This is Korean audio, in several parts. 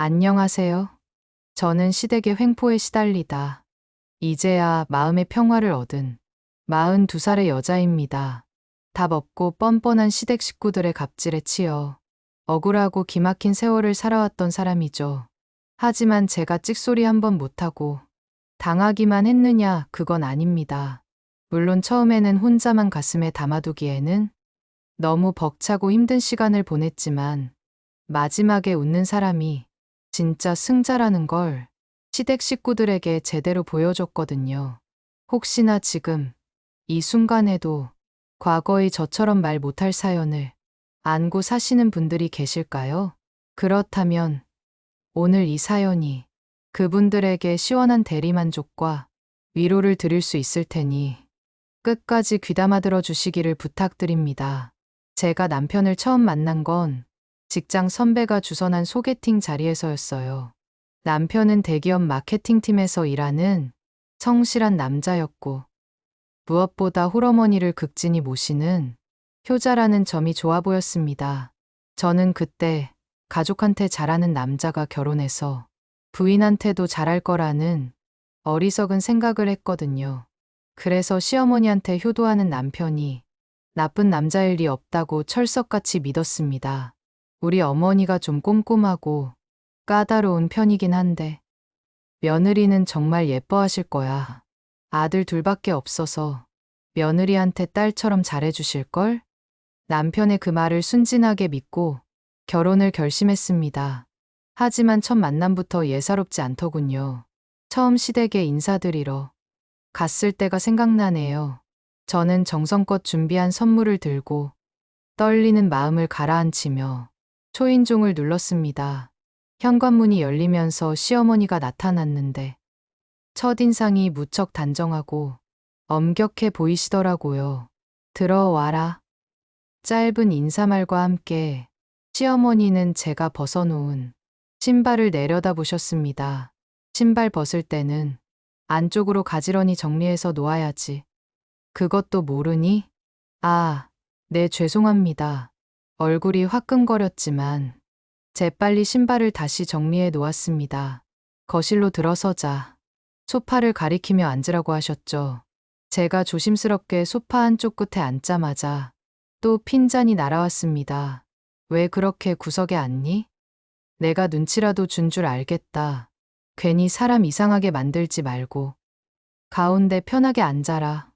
안녕하세요. 저는 시댁의 횡포에 시달리다 이제야 마음의 평화를 얻은 42살의 여자입니다. 답 없고 뻔뻔한 시댁 식구들의 갑질에 치여 억울하고 기막힌 세월을 살아왔던 사람이죠. 하지만 제가 찍소리 한 번 못하고 당하기만 했느냐, 그건 아닙니다. 물론 처음에는 혼자만 가슴에 담아두기에는 너무 벅차고 힘든 시간을 보냈지만 마지막에 웃는 사람이 진짜 승자라는 걸 시댁 식구들에게 제대로 보여줬거든요. 혹시나 지금 이 순간에도 과거의 저처럼 말 못할 사연을 안고 사시는 분들이 계실까요? 그렇다면 오늘 이 사연이 그분들에게 시원한 대리만족과 위로를 드릴 수 있을 테니 끝까지 귀담아 들어 주시기를 부탁드립니다. 제가 남편을 처음 만난 건 직장 선배가 주선한 소개팅 자리에서였어요. 남편은 대기업 마케팅팀에서 일하는 성실한 남자였고 무엇보다 홀어머니를 극진히 모시는 효자라는 점이 좋아 보였습니다. 저는 그때 가족한테 잘하는 남자가 결혼해서 부인한테도 잘할 거라는 어리석은 생각을 했거든요. 그래서 시어머니한테 효도하는 남편이 나쁜 남자일 리 없다고 철석같이 믿었습니다. 우리 어머니가 좀 꼼꼼하고 까다로운 편이긴 한데 며느리는 정말 예뻐하실 거야. 아들 둘밖에 없어서 며느리한테 딸처럼 잘해주실걸? 남편의 그 말을 순진하게 믿고 결혼을 결심했습니다. 하지만 첫 만남부터 예사롭지 않더군요. 처음 시댁에 인사드리러 갔을 때가 생각나네요. 저는 정성껏 준비한 선물을 들고 떨리는 마음을 가라앉히며 초인종을 눌렀습니다. 현관문이 열리면서 시어머니가 나타났는데 첫인상이 무척 단정하고 엄격해 보이시더라고요. 들어와라. 짧은 인사말과 함께 시어머니는 제가 벗어놓은 신발을 내려다보셨습니다. 신발 벗을 때는 안쪽으로 가지런히 정리해서 놓아야지. 그것도 모르니? 아, 네, 죄송합니다. 얼굴이 화끈거렸지만 재빨리 신발을 다시 정리해 놓았습니다. 거실로 들어서자 소파를 가리키며 앉으라고 하셨죠. 제가 조심스럽게 소파 한쪽 끝에 앉자마자 또 핀잔이 날아왔습니다. 왜 그렇게 구석에 앉니? 내가 눈치라도 준 줄 알겠다. 괜히 사람 이상하게 만들지 말고 가운데 편하게 앉아라.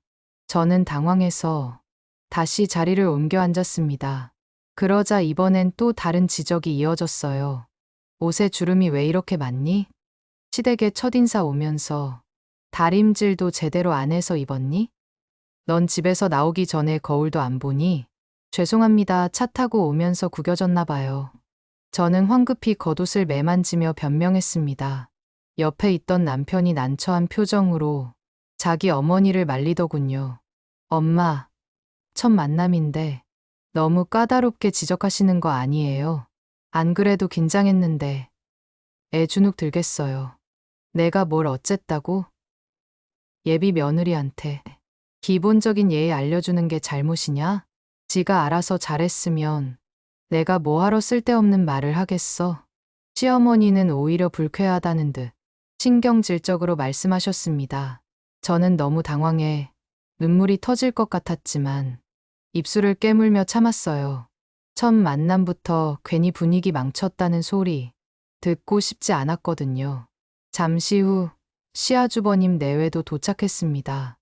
저는 당황해서 다시 자리를 옮겨 앉았습니다. 그러자 이번엔 또 다른 지적이 이어졌어요. 옷에 주름이 왜 이렇게 많니? 시댁에 첫인사 오면서 다림질도 제대로 안 해서 입었니? 넌 집에서 나오기 전에 거울도 안 보니? 죄송합니다. 차 타고 오면서 구겨졌나 봐요. 저는 황급히 겉옷을 매만지며 변명했습니다. 옆에 있던 남편이 난처한 표정으로 자기 어머니를 말리더군요. 엄마, 첫 만남인데 너무 까다롭게 지적하시는 거 아니에요? 안 그래도 긴장했는데 애 주눅 들겠어요. 내가 뭘 어쨌다고? 예비 며느리한테 기본적인 예의 알려주는 게 잘못이냐? 지가 알아서 잘했으면 내가 뭐하러 쓸데없는 말을 하겠어? 시어머니는 오히려 불쾌하다는 듯 신경질적으로 말씀하셨습니다. 저는 너무 당황해 눈물이 터질 것 같았지만 입술을 깨물며 참았어요. 첫 만남부터 괜히 분위기 망쳤다는 소리 듣고 싶지 않았거든요. 잠시 후 시아주버님 내외도 도착했습니다.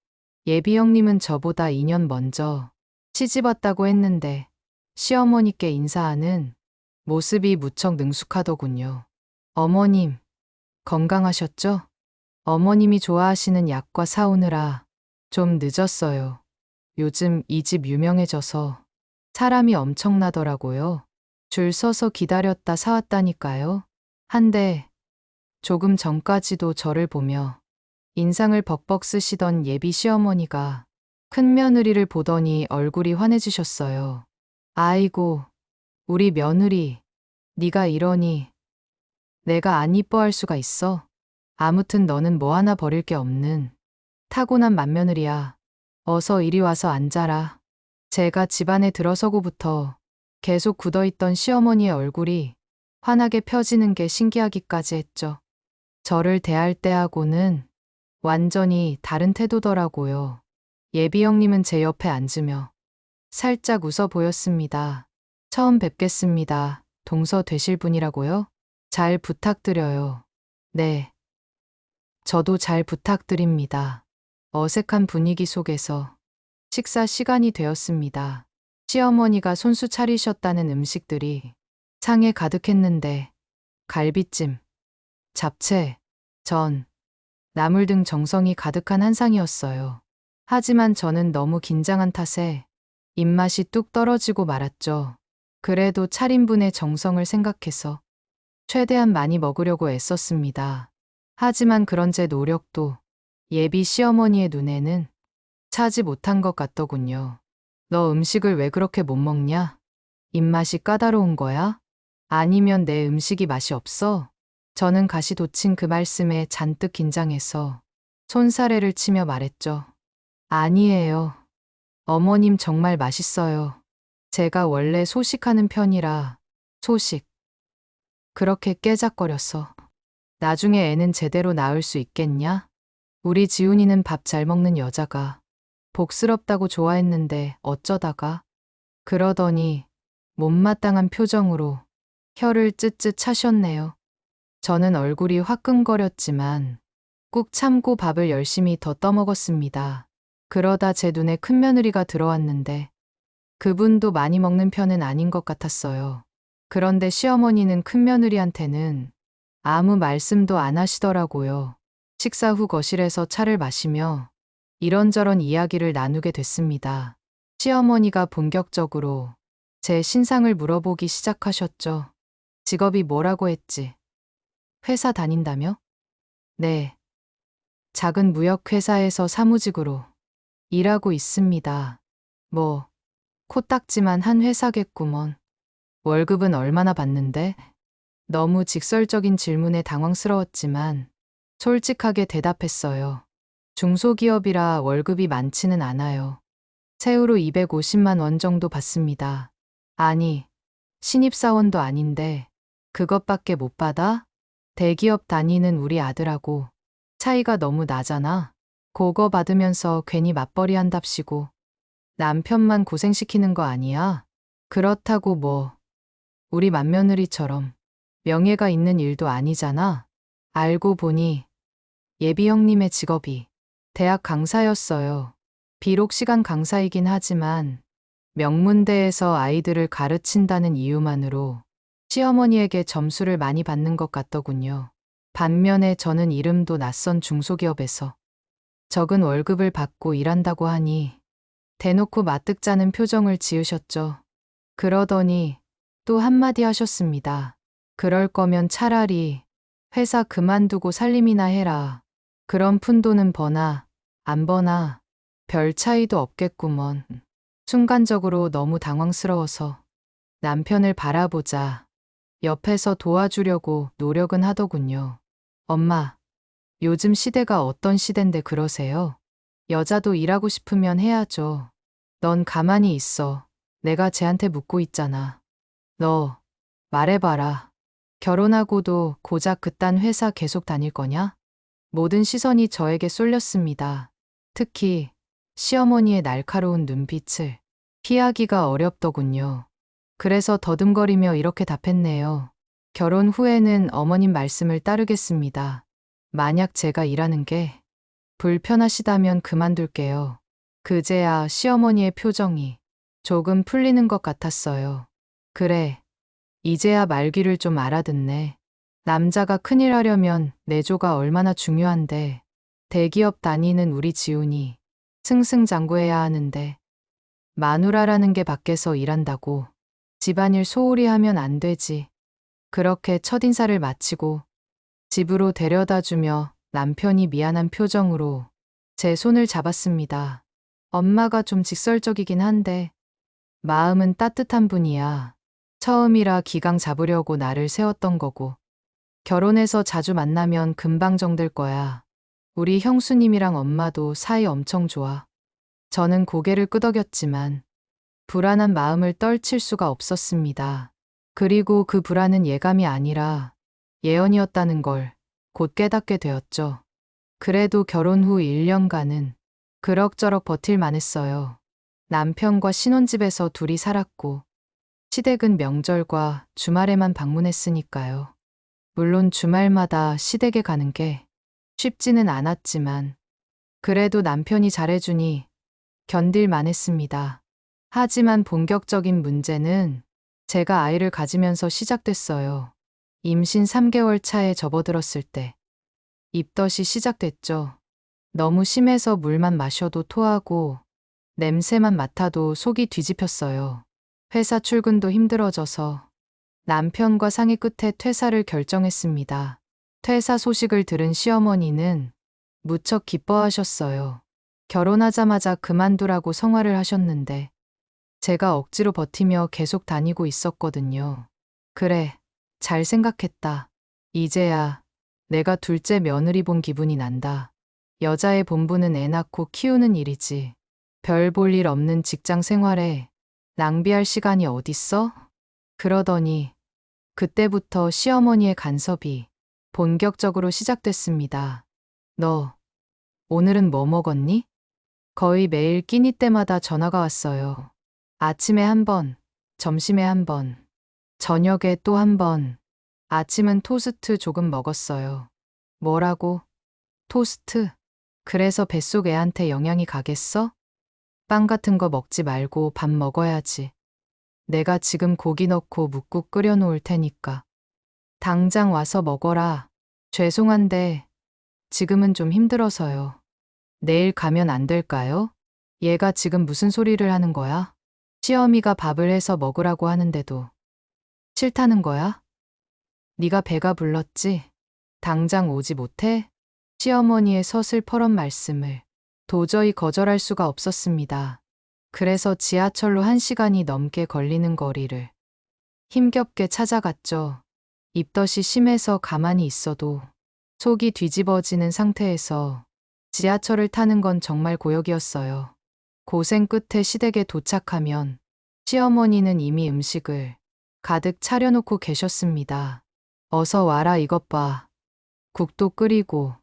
예비 형님은 저보다 2년 먼저 시집 왔다고 했는데 시어머니께 인사하는 모습이 무척 능숙하더군요. 어머님, 건강하셨죠? 어머님이 좋아하시는 약과 사오느라 좀 늦었어요. 요즘 이 집 유명해져서 사람이 엄청나더라고요. 줄 서서 기다렸다 사왔다니까요. 한데 조금 전까지도 저를 보며 인상을 벅벅 쓰시던 예비 시어머니가 큰 며느리를 보더니 얼굴이 환해지셨어요. 아이고, 우리 며느리, 네가 이러니 내가 안 이뻐할 수가 있어? 아무튼 너는 뭐 하나 버릴 게 없는 타고난 맏며느리야. 어서 이리 와서 앉아라. 제가 집안에 들어서고부터 계속 굳어있던 시어머니의 얼굴이 환하게 펴지는 게 신기하기까지 했죠. 저를 대할 때하고는 완전히 다른 태도더라고요. 예비 형님은 제 옆에 앉으며 살짝 웃어 보였습니다. 처음 뵙겠습니다. 동서 되실 분이라고요? 잘 부탁드려요. 네. 저도 잘 부탁드립니다. 어색한 분위기 속에서 식사 시간이 되었습니다. 시어머니가 손수 차리셨다는 음식들이 상에 가득했는데 갈비찜, 잡채, 전, 나물 등 정성이 가득한 한 상이었어요. 하지만 저는 너무 긴장한 탓에 입맛이 뚝 떨어지고 말았죠. 그래도 차림분의 정성을 생각해서 최대한 많이 먹으려고 애썼습니다. 하지만 그런 제 노력도 예비 시어머니의 눈에는 차지 못한 것 같더군요. 너 음식을 왜 그렇게 못 먹냐? 입맛이 까다로운 거야? 아니면 내 음식이 맛이 없어? 저는 가시 돋친 그 말씀에 잔뜩 긴장해서 손사래를 치며 말했죠. 아니에요. 어머님 정말 맛있어요. 제가 원래 소식하는 편이라 소식. 그렇게 깨작거렸어. 나중에 애는 제대로 낳을 수 있겠냐? 우리 지훈이는 밥 잘 먹는 여자가 복스럽다고 좋아했는데 어쩌다가 그러더니 못마땅한 표정으로 혀를 쯧쯧 차셨네요. 저는 얼굴이 화끈거렸지만 꾹 참고 밥을 열심히 더 떠먹었습니다. 그러다 제 눈에 큰며느리가 들어왔는데 그분도 많이 먹는 편은 아닌 것 같았어요. 그런데 시어머니는 큰며느리한테는 아무 말씀도 안 하시더라고요. 식사 후 거실에서 차를 마시며 이런저런 이야기를 나누게 됐습니다. 시어머니가 본격적으로 제 신상을 물어보기 시작하셨죠. 직업이 뭐라고 했지? 회사 다닌다며? 네. 작은 무역회사에서 사무직으로 일하고 있습니다. 뭐, 코딱지만 한 회사겠구먼. 월급은 얼마나 받는데? 너무 직설적인 질문에 당황스러웠지만 솔직하게 대답했어요. 중소기업이라 월급이 많지는 않아요. 세후로 250만 원 정도 받습니다. 아니, 신입사원도 아닌데 그것밖에 못 받아? 대기업 다니는 우리 아들하고 차이가 너무 나잖아. 그거 받으면서 괜히 맞벌이 한답시고 남편만 고생시키는 거 아니야? 그렇다고 뭐 우리 맏며느리처럼 명예가 있는 일도 아니잖아. 알고 보니 예비 형님의 직업이 대학 강사였어요. 비록 시간 강사이긴 하지만 명문대에서 아이들을 가르친다는 이유만으로 시어머니에게 점수를 많이 받는 것 같더군요. 반면에 저는 이름도 낯선 중소기업에서 적은 월급을 받고 일한다고 하니 대놓고 마뜩자는 표정을 지으셨죠. 그러더니 또 한마디 하셨습니다. 그럴 거면 차라리 회사 그만두고 살림이나 해라. 그런 푼돈은 버나 안 버나 별 차이도 없겠구먼. 순간적으로 너무 당황스러워서 남편을 바라보자 옆에서 도와주려고 노력은 하더군요. 엄마, 요즘 시대가 어떤 시대인데 그러세요? 여자도 일하고 싶으면 해야죠. 넌 가만히 있어. 내가 쟤한테 묻고 있잖아. 너, 말해봐라. 결혼하고도 고작 그딴 회사 계속 다닐 거냐? 모든 시선이 저에게 쏠렸습니다. 특히 시어머니의 날카로운 눈빛을 피하기가 어렵더군요. 그래서 더듬거리며 이렇게 답했네요. 결혼 후에는 어머님 말씀을 따르겠습니다. 만약 제가 일하는 게 불편하시다면 그만둘게요. 그제야 시어머니의 표정이 조금 풀리는 것 같았어요. 그래, 이제야 말귀를 좀 알아듣네. 남자가 큰일 하려면 내조가 얼마나 중요한데 대기업 다니는 우리 지훈이 승승장구해야 하는데 마누라라는 게 밖에서 일한다고 집안일 소홀히 하면 안 되지. 그렇게 첫인사를 마치고 집으로 데려다 주며 남편이 미안한 표정으로 제 손을 잡았습니다. 엄마가 좀 직설적이긴 한데 마음은 따뜻한 분이야. 처음이라 기강 잡으려고 나를 세웠던 거고 결혼해서 자주 만나면 금방 정들 거야. 우리 형수님이랑 엄마도 사이 엄청 좋아. 저는 고개를 끄덕였지만 불안한 마음을 떨칠 수가 없었습니다. 그리고 그 불안은 예감이 아니라 예언이었다는 걸 곧 깨닫게 되었죠. 그래도 결혼 후 1년간은 그럭저럭 버틸만 했어요. 남편과 신혼집에서 둘이 살았고, 시댁은 명절과 주말에만 방문했으니까요. 물론 주말마다 시댁에 가는 게 쉽지는 않았지만, 그래도 남편이 잘해주니 견딜만 했습니다. 하지만 본격적인 문제는 제가 아이를 가지면서 시작됐어요. 임신 3개월 차에 접어들었을 때 입덧이 시작됐죠. 너무 심해서 물만 마셔도 토하고 냄새만 맡아도 속이 뒤집혔어요. 회사 출근도 힘들어져서 남편과 상의 끝에 퇴사를 결정했습니다. 퇴사 소식을 들은 시어머니는 무척 기뻐하셨어요. 결혼하자마자 그만두라고 성화를 하셨는데 제가 억지로 버티며 계속 다니고 있었거든요. 그래, 잘 생각했다. 이제야 내가 둘째 며느리 본 기분이 난다. 여자의 본분은 애 낳고 키우는 일이지. 별 볼 일 없는 직장 생활에 낭비할 시간이 어딨어? 그러더니 그때부터 시어머니의 간섭이 본격적으로 시작됐습니다. 너 오늘은 뭐 먹었니? 거의 매일 끼니 때마다 전화가 왔어요. 아침에 한 번, 점심에 한 번, 저녁에 또 한 번. 아침은 토스트 조금 먹었어요. 뭐라고? 토스트? 그래서 뱃속 애한테 영향이 가겠어? 빵 같은 거 먹지 말고 밥 먹어야지. 내가 지금 고기 넣고 묵국 끓여 놓을 테니까. 당장 와서 먹어라. 죄송한데 지금은 좀 힘들어서요. 내일 가면 안 될까요? 얘가 지금 무슨 소리를 하는 거야? 시어미가 밥을 해서 먹으라고 하는데도 싫다는 거야? 네가 배가 불렀지? 당장 오지 못해? 시어머니의 서슬퍼런 말씀을 도저히 거절할 수가 없었습니다. 그래서 지하철로 1시간이 넘게 걸리는 거리를 힘겹게 찾아갔죠. 입덧이 심해서 가만히 있어도 속이 뒤집어지는 상태에서 지하철을 타는 건 정말 고역이었어요. 고생 끝에 시댁에 도착하면 시어머니는 이미 음식을 가득 차려놓고 계셨습니다. 어서 와라 이것 봐. 국도 끓이고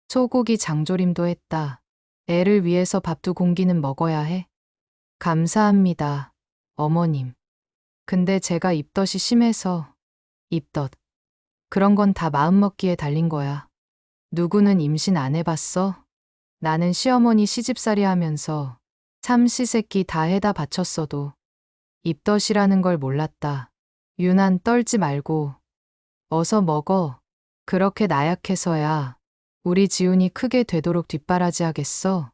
소고기 장조림도 했다. 애를 위해서 밥도 공기는 먹어야 해. 감사합니다, 어머님. 근데 제가 입덧이 심해서 입덧. 그런 건 다 마음먹기에 달린 거야. 누구는 임신 안 해봤어? 나는 시어머니 시집살이 하면서 삼시세끼 다 해다 바쳤어도 입덧이라는 걸 몰랐다. 유난 떨지 말고 어서 먹어. 그렇게 나약해서야 우리 지훈이 크게 되도록 뒷바라지 하겠어.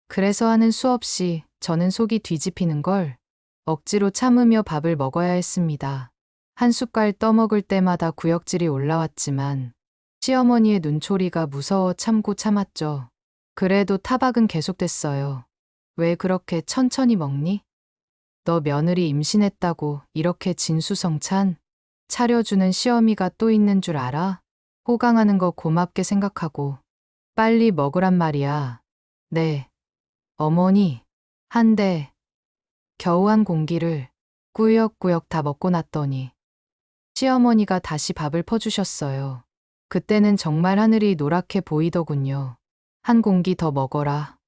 그래서 하는 수 없이 저는 속이 뒤집히는 걸 억지로 참으며 밥을 먹어야 했습니다. 한 숟갈 떠먹을 때마다 구역질이 올라왔지만 시어머니의 눈초리가 무서워 참고 참았죠. 그래도 타박은 계속됐어요. 왜 그렇게 천천히 먹니? 너 며느리 임신했다고 이렇게 진수성찬 차려주는 시어미가 또 있는 줄 알아? 호강하는 거 고맙게 생각하고 빨리 먹으란 말이야. 네, 어머니. 한데 겨우 한 공기를 꾸역꾸역 다 먹고 났더니 시어머니가 다시 밥을 퍼주셨어요. 그때는 정말 하늘이 노랗게 보이더군요. 한 공기 더 먹어라.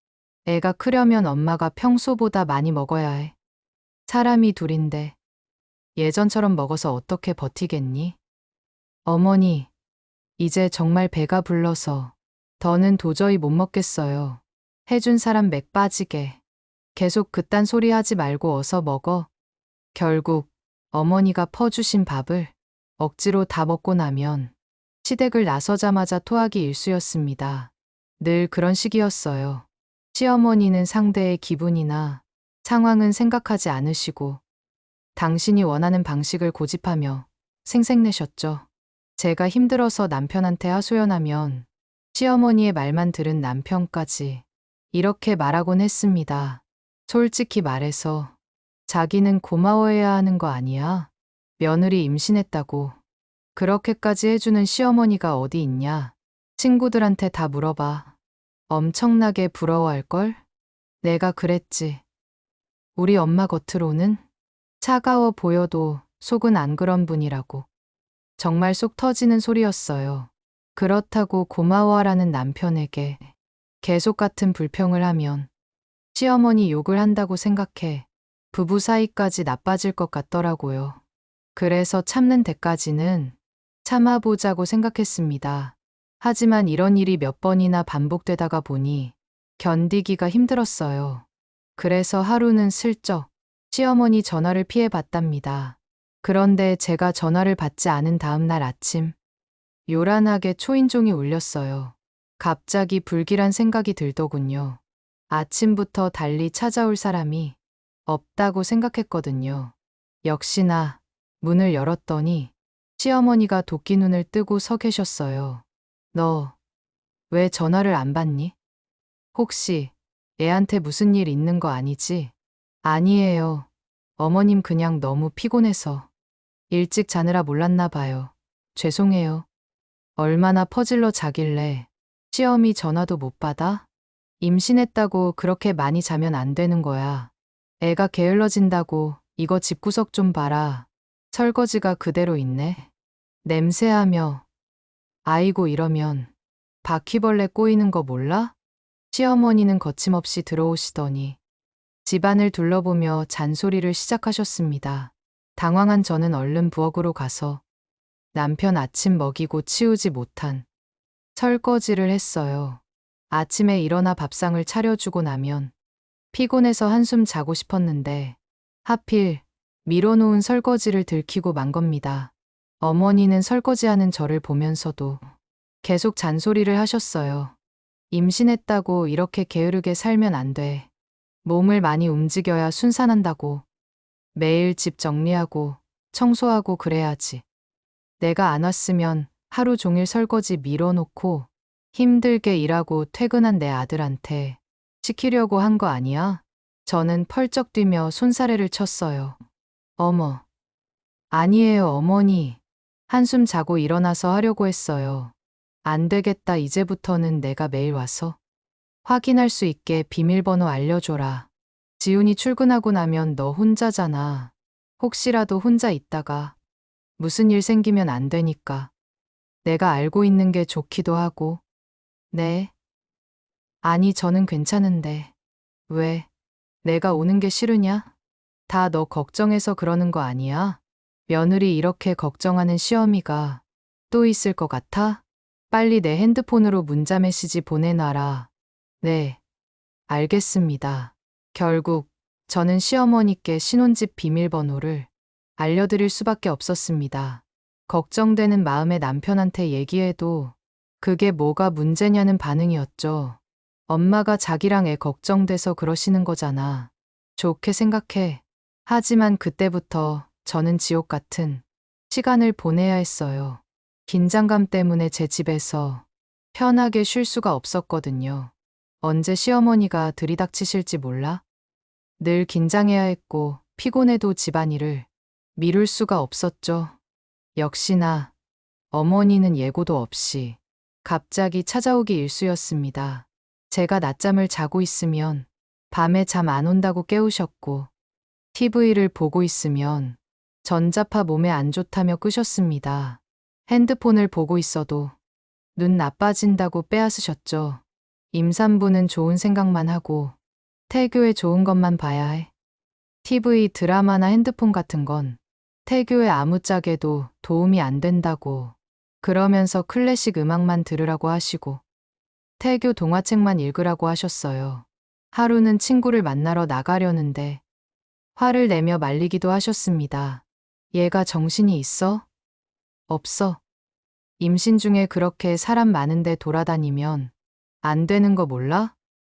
애가 크려면 엄마가 평소보다 많이 먹어야 해. 사람이 둘인데 예전처럼 먹어서 어떻게 버티겠니? 어머니, 이제 정말 배가 불러서 더는 도저히 못 먹겠어요. 해준 사람 맥 빠지게. 계속 그딴 소리 하지 말고 어서 먹어. 결국 어머니가 퍼주신 밥을 억지로 다 먹고 나면 시댁을 나서자마자 토하기 일쑤였습니다. 늘 그런 식이었어요. 시어머니는 상대의 기분이나 상황은 생각하지 않으시고 당신이 원하는 방식을 고집하며 생색내셨죠. 제가 힘들어서 남편한테 하소연하면 시어머니의 말만 들은 남편까지 이렇게 말하곤 했습니다. 솔직히 말해서 자기는 고마워해야 하는 거 아니야? 며느리 임신했다고 그렇게까지 해주는 시어머니가 어디 있냐? 친구들한테 다 물어봐. 엄청나게 부러워할걸? 내가 그랬지. 우리 엄마 겉으로는 차가워 보여도 속은 안 그런 분이라고. 정말 속 터지는 소리였어요. 그렇다고 고마워하라는 남편에게 계속 같은 불평을 하면 시어머니 욕을 한다고 생각해 부부 사이까지 나빠질 것 같더라고요. 그래서 참는 데까지는 참아보자고 생각했습니다. 하지만 이런 일이 몇 번이나 반복되다가 보니 견디기가 힘들었어요. 그래서 하루는 슬쩍 시어머니 전화를 피해 봤답니다. 그런데 제가 전화를 받지 않은 다음 날 아침, 요란하게 초인종이 울렸어요. 갑자기 불길한 생각이 들더군요. 아침부터 달리 찾아올 사람이 없다고 생각했거든요. 역시나 문을 열었더니 시어머니가 도끼 눈을 뜨고 서 계셨어요. 너 왜 전화를 안 받니? 혹시 애한테 무슨 일 있는 거 아니지? 아니에요. 어머님 그냥 너무 피곤해서 일찍 자느라 몰랐나 봐요. 죄송해요. 얼마나 퍼질러 자길래 시어미 전화도 못 받아? 임신했다고 그렇게 많이 자면 안 되는 거야. 애가 게을러진다고 이거 집구석 좀 봐라. 설거지가 그대로 있네. 냄새하며 아이고 이러면 바퀴벌레 꼬이는 거 몰라? 시어머니는 거침없이 들어오시더니 집안을 둘러보며 잔소리를 시작하셨습니다. 당황한 저는 얼른 부엌으로 가서 남편 아침 먹이고 치우지 못한 설거지를 했어요. 아침에 일어나 밥상을 차려주고 나면 피곤해서 한숨 자고 싶었는데 하필 밀어놓은 설거지를 들키고 만 겁니다. 어머니는 설거지하는 저를 보면서도 계속 잔소리를 하셨어요. 임신했다고 이렇게 게으르게 살면 안 돼. 몸을 많이 움직여야 순산한다고. 매일 집 정리하고 청소하고 그래야지. 내가 안 왔으면 하루 종일 설거지 밀어놓고 힘들게 일하고 퇴근한 내 아들한테 시키려고 한 거 아니야? 저는 펄쩍 뛰며 손사래를 쳤어요. 어머. 아니에요, 어머니. 한숨 자고 일어나서 하려고 했어요. 안 되겠다, 이제부터는 내가 매일 와서 확인할 수 있게 비밀번호 알려줘라. 지훈이 출근하고 나면 너 혼자잖아. 혹시라도 혼자 있다가 무슨 일 생기면 안 되니까. 내가 알고 있는 게 좋기도 하고. 네. 아니, 저는 괜찮은데. 왜? 내가 오는 게 싫으냐? 다 너 걱정해서 그러는 거 아니야? 며느리 이렇게 걱정하는 시어미가 또 있을 것 같아? 빨리 내 핸드폰으로 문자 메시지 보내놔라. 네. 알겠습니다. 결국 저는 시어머니께 신혼집 비밀번호를 알려드릴 수밖에 없었습니다. 걱정되는 마음에 남편한테 얘기해도 그게 뭐가 문제냐는 반응이었죠. 엄마가 자기랑 애 걱정돼서 그러시는 거잖아. 좋게 생각해. 하지만 그때부터 저는 지옥 같은 시간을 보내야 했어요. 긴장감 때문에 제 집에서 편하게 쉴 수가 없었거든요. 언제 시어머니가 들이닥치실지 몰라? 늘 긴장해야 했고 피곤해도 집안일을 미룰 수가 없었죠. 역시나 어머니는 예고도 없이 갑자기 찾아오기 일쑤였습니다. 제가 낮잠을 자고 있으면 밤에 잠 안 온다고 깨우셨고 TV를 보고 있으면 전자파 몸에 안 좋다며 끄셨습니다. 핸드폰을 보고 있어도 눈 나빠진다고 빼앗으셨죠. 임산부는 좋은 생각만 하고 태교에 좋은 것만 봐야 해. TV, 드라마나 핸드폰 같은 건 태교에 아무짝에도 도움이 안 된다고 그러면서 클래식 음악만 들으라고 하시고 태교 동화책만 읽으라고 하셨어요. 하루는 친구를 만나러 나가려는데 화를 내며 말리기도 하셨습니다. 얘가 정신이 있어? 없어. 임신 중에 그렇게 사람 많은데 돌아다니면 안 되는 거 몰라?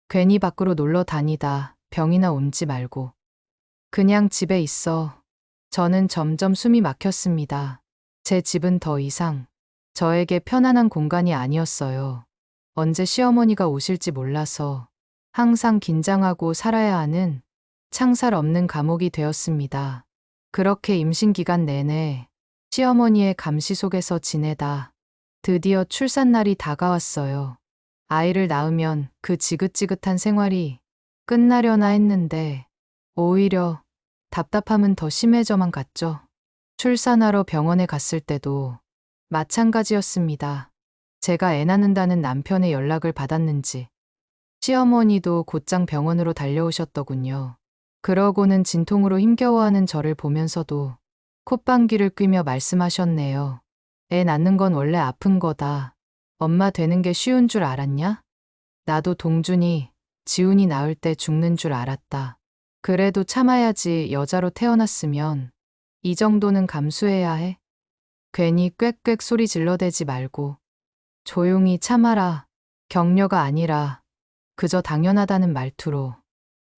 괜히 밖으로 놀러 다니다 병이나 옮지 말고. 그냥 집에 있어. 저는 점점 숨이 막혔습니다. 제 집은 더 이상 저에게 편안한 공간이 아니었어요. 언제 시어머니가 오실지 몰라서 항상 긴장하고 살아야 하는 창살 없는 감옥이 되었습니다. 그렇게 임신 기간 내내 시어머니의 감시 속에서 지내다 드디어 출산날이 다가왔어요. 아이를 낳으면 그 지긋지긋한 생활이 끝나려나 했는데 오히려 답답함은 더 심해져만 갔죠. 출산하러 병원에 갔을 때도 마찬가지였습니다. 제가 애 낳는다는 남편의 연락을 받았는지 시어머니도 곧장 병원으로 달려오셨더군요. 그러고는 진통으로 힘겨워하는 저를 보면서도 콧방귀를 뀌며 말씀하셨네요. 애 낳는 건 원래 아픈 거다. 엄마 되는 게 쉬운 줄 알았냐? 나도 동준이, 지훈이 낳을 때 죽는 줄 알았다. 그래도 참아야지. 여자로 태어났으면 이 정도는 감수해야 해. 괜히 꽥꽥 소리 질러대지 말고 조용히 참아라. 격려가 아니라 그저 당연하다는 말투로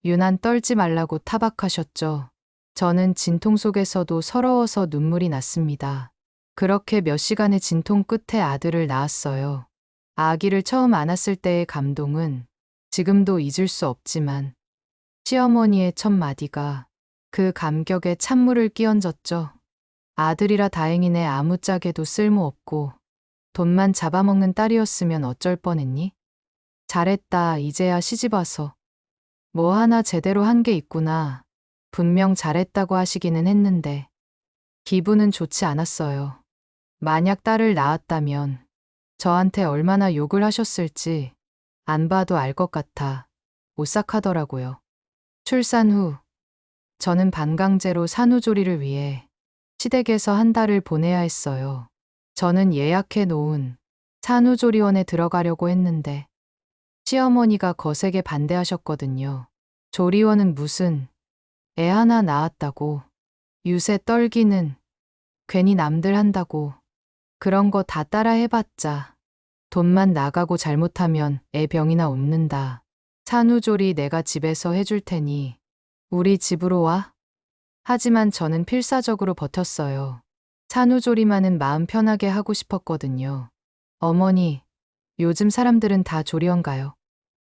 유난 떨지 말라고 타박하셨죠. 저는 진통 속에서도 서러워서 눈물이 났습니다. 그렇게 몇 시간의 진통 끝에 아들을 낳았어요. 아기를 처음 안았을 때의 감동은 지금도 잊을 수 없지만 시어머니의 첫 마디가 그 감격에 찬물을 끼얹었죠. 아들이라 다행이네. 아무짝에도 쓸모없고 돈만 잡아먹는 딸이었으면 어쩔 뻔했니? 잘했다. 이제야 시집와서 뭐 하나 제대로 한 게 있구나. 분명 잘했다고 하시기는 했는데 기분은 좋지 않았어요. 만약 딸을 낳았다면 저한테 얼마나 욕을 하셨을지 안 봐도 알 것 같아 오싹하더라고요. 출산 후 저는 반강제로 산후조리를 위해 시댁에서 한 달을 보내야 했어요. 저는 예약해 놓은 산후조리원에 들어가려고 했는데 시어머니가 거세게 반대하셨거든요. 조리원은 무슨 애 하나 낳았다고 유세 떨기는 괜히 남들 한다고 그런 거 다 따라 해봤자 돈만 나가고 잘못하면 애 병이나 옮는다. 산후조리 내가 집에서 해줄 테니 우리 집으로 와. 하지만 저는 필사적으로 버텼어요. 산후조리만은 마음 편하게 하고 싶었거든요. 어머니, 요즘 사람들은 다 조리원 가요.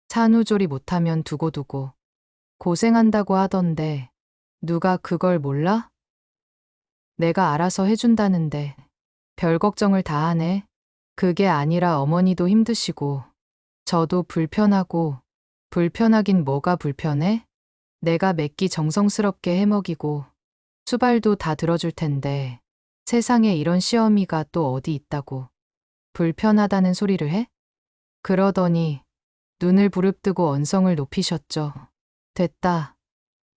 산후조리 못하면 두고두고 고생한다고 하던데 누가 그걸 몰라? 내가 알아서 해준다는데 별 걱정을 다 하네. 그게 아니라 어머니도 힘드시고 저도 불편하고 불편하긴 뭐가 불편해? 내가 몇 끼 정성스럽게 해먹이고 수발도 다 들어줄 텐데 세상에 이런 시어미가 또 어디 있다고 불편하다는 소리를 해? 그러더니 눈을 부릅뜨고 언성을 높이셨죠. 됐다.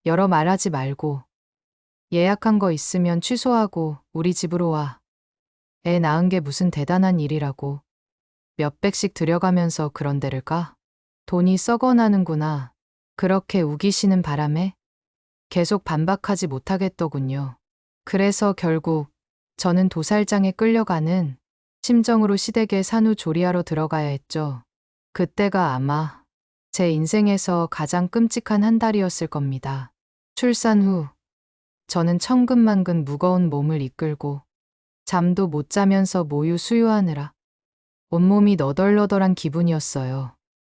여러 말하지 말고 예약한 거 있으면 취소하고 우리 집으로 와. 애 낳은 게 무슨 대단한 일이라고. 몇백씩 들여가면서 그런 데를 가? 돈이 썩어나는구나. 그렇게 우기시는 바람에 계속 반박하지 못하겠더군요. 그래서 결국 저는 도살장에 끌려가는 심정으로 시댁에 산후조리하러 들어가야 했죠. 그때가 아마 제 인생에서 가장 끔찍한 한 달이었을 겁니다. 출산 후 저는 천근만근 무거운 몸을 이끌고 잠도 못 자면서 모유 수유하느라 온몸이 너덜너덜한 기분이었어요.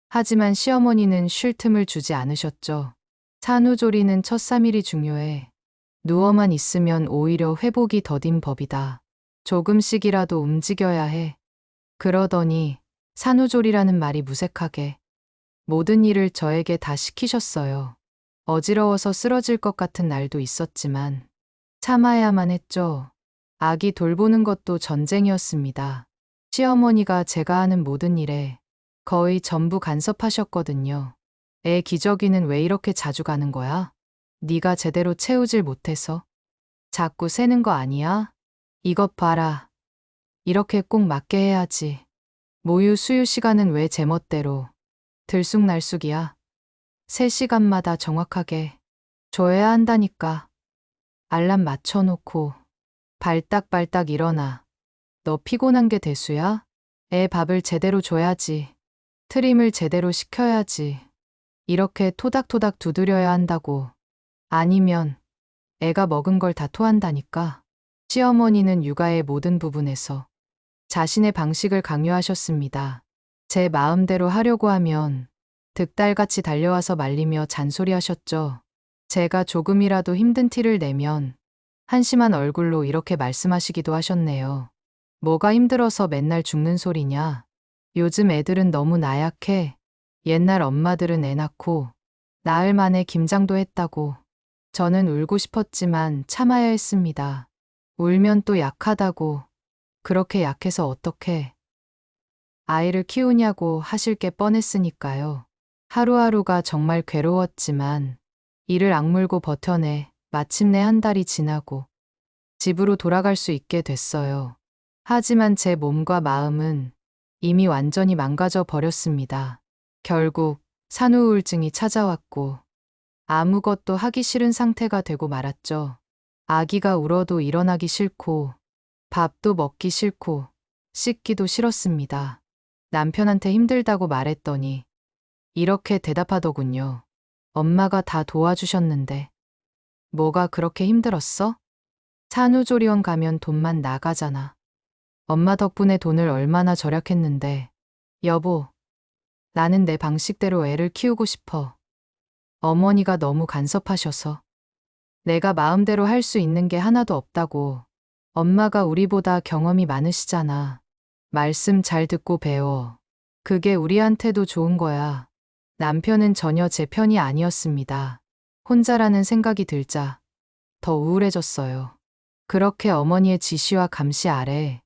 하지만 시어머니는 쉴 틈을 주지 않으셨죠. 산후조리는 첫 3일이 중요해. 누워만 있으면 오히려 회복이 더딘 법이다. 조금씩이라도 움직여야 해. 그러더니 산후조리라는 말이 무색하게 모든 일을 저에게 다 시키셨어요. 어지러워서 쓰러질 것 같은 날도 있었지만 참아야만 했죠. 아기 돌보는 것도 전쟁이었습니다. 시어머니가 제가 하는 모든 일에 거의 전부 간섭하셨거든요. 애 기저귀는 왜 이렇게 자주 가는 거야? 네가 제대로 채우질 못해서. 자꾸 새는 거 아니야? 이것 봐라. 이렇게 꼭 맞게 해야지. 모유 수유 시간은 왜 제멋대로 들쑥날쑥이야? 3시간마다 정확하게 줘야 한다니까. 알람 맞춰놓고 발딱발딱 일어나. 너 피곤한 게 대수야? 애 밥을 제대로 줘야지. 트림을 제대로 시켜야지. 이렇게 토닥토닥 두드려야 한다고. 아니면 애가 먹은 걸 다 토한다니까. 시어머니는 육아의 모든 부분에서 자신의 방식을 강요하셨습니다. 제 마음대로 하려고 하면 득달같이 달려와서 말리며 잔소리하셨죠. 제가 조금이라도 힘든 티를 내면 한심한 얼굴로 이렇게 말씀하시기도 하셨네요. 뭐가 힘들어서 맨날 죽는 소리냐. 요즘 애들은 너무 나약해. 옛날 엄마들은 애 낳고 나흘 만에 김장도 했다고. 저는 울고 싶었지만 참아야 했습니다. 울면 또 약하다고. 그렇게 약해서 어떻게 아이를 키우냐고 하실 게 뻔했으니까요. 하루하루가 정말 괴로웠지만 이를 악물고 버텨내 마침내 한 달이 지나고 집으로 돌아갈 수 있게 됐어요. 하지만 제 몸과 마음은 이미 완전히 망가져 버렸습니다. 결국 산후우울증이 찾아왔고 아무것도 하기 싫은 상태가 되고 말았죠. 아기가 울어도 일어나기 싫고 밥도 먹기 싫고 씻기도 싫었습니다. 남편한테 힘들다고 말했더니 이렇게 대답하더군요. 엄마가 다 도와주셨는데 뭐가 그렇게 힘들었어? 산후조리원 가면 돈만 나가잖아. 엄마 덕분에 돈을 얼마나 절약했는데. 여보, 나는 내 방식대로 애를 키우고 싶어. 어머니가 너무 간섭하셔서. 내가 마음대로 할 수 있는 게 하나도 없다고. 엄마가 우리보다 경험이 많으시잖아. 말씀 잘 듣고 배워. 그게 우리한테도 좋은 거야. 남편은 전혀 제 편이 아니었습니다. 혼자라는 생각이 들자 더 우울해졌어요. 그렇게 어머니의 지시와 감시 아래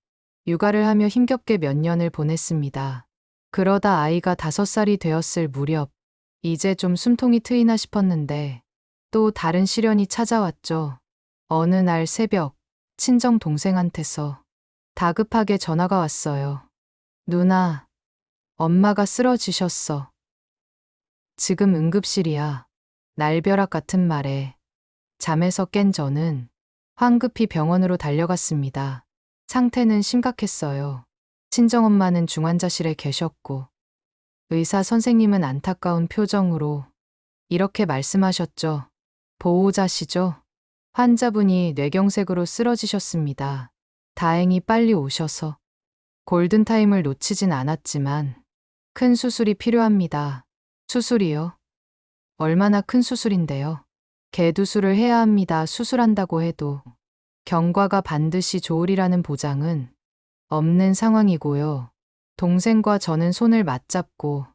육아를 하며 힘겹게 몇 년을 보냈습니다. 그러다 아이가 5살이 되었을 무렵 이제 좀 숨통이 트이나 싶었는데 또 다른 시련이 찾아왔죠. 어느 날 새벽 친정 동생한테서 다급하게 전화가 왔어요. 누나, 엄마가 쓰러지셨어. 지금 응급실이야. 날벼락 같은 말에 잠에서 깬 저는 황급히 병원으로 달려갔습니다. 상태는 심각했어요. 친정엄마는 중환자실에 계셨고 의사 선생님은 안타까운 표정으로 이렇게 말씀하셨죠. 보호자시죠? 환자분이 뇌경색으로 쓰러지셨습니다. 다행히 빨리 오셔서 골든타임을 놓치진 않았지만 큰 수술이 필요합니다. 수술이요? 얼마나 큰 수술인데요? 개두술을 해야 합니다. 수술한다고 해도 경과가 반드시 좋으리라는 보장은 없는 상황이고요. 동생과 저는 손을 맞잡고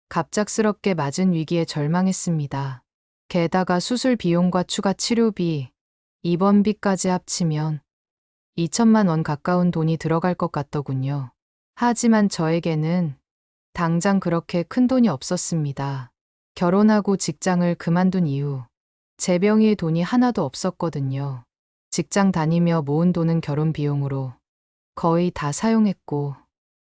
갑작스럽게 맞은 위기에 절망했습니다. 게다가 수술 비용과 추가 치료비, 입원비까지 합치면 2천만 원 가까운 돈이 들어갈 것 같더군요. 하지만 저에게는 당장 그렇게 큰 돈이 없었습니다. 결혼하고 직장을 그만둔 이후 제 병위에 돈이 하나도 없었거든요. 직장 다니며 모은 돈은 결혼 비용으로 거의 다 사용했고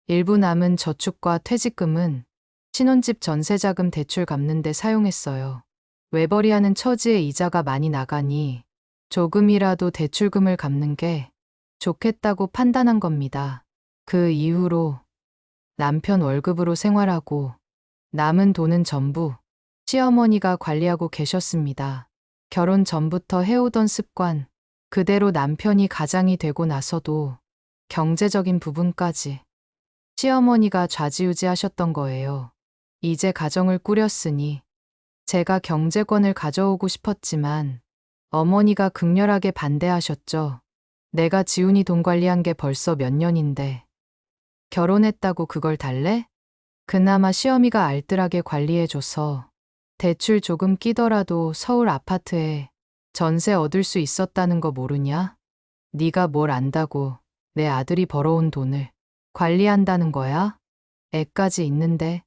일부 남은 저축과 퇴직금은 신혼집 전세자금 대출 갚는 데 사용했어요. 외벌이하는 처지에 이자가 많이 나가니 조금이라도 대출금을 갚는 게 좋겠다고 판단한 겁니다. 그 이후로 남편 월급으로 생활하고 남은 돈은 전부 시어머니가 관리하고 계셨습니다. 결혼 전부터 해오던 습관, 그대로 남편이 가장이 되고 나서도 경제적인 부분까지 시어머니가 좌지우지 하셨던 거예요. 이제 가정을 꾸렸으니 제가 경제권을 가져오고 싶었지만 어머니가 극렬하게 반대하셨죠. 내가 지훈이 돈 관리한 게 벌써 몇 년인데 결혼했다고 그걸 달래? 그나마 시어미가 알뜰하게 관리해줘서 대출 조금 끼더라도 서울 아파트에 전세 얻을 수 있었다는 거 모르냐? 네가 뭘 안다고 내 아들이 벌어온 돈을 관리한다는 거야? 애까지 있는데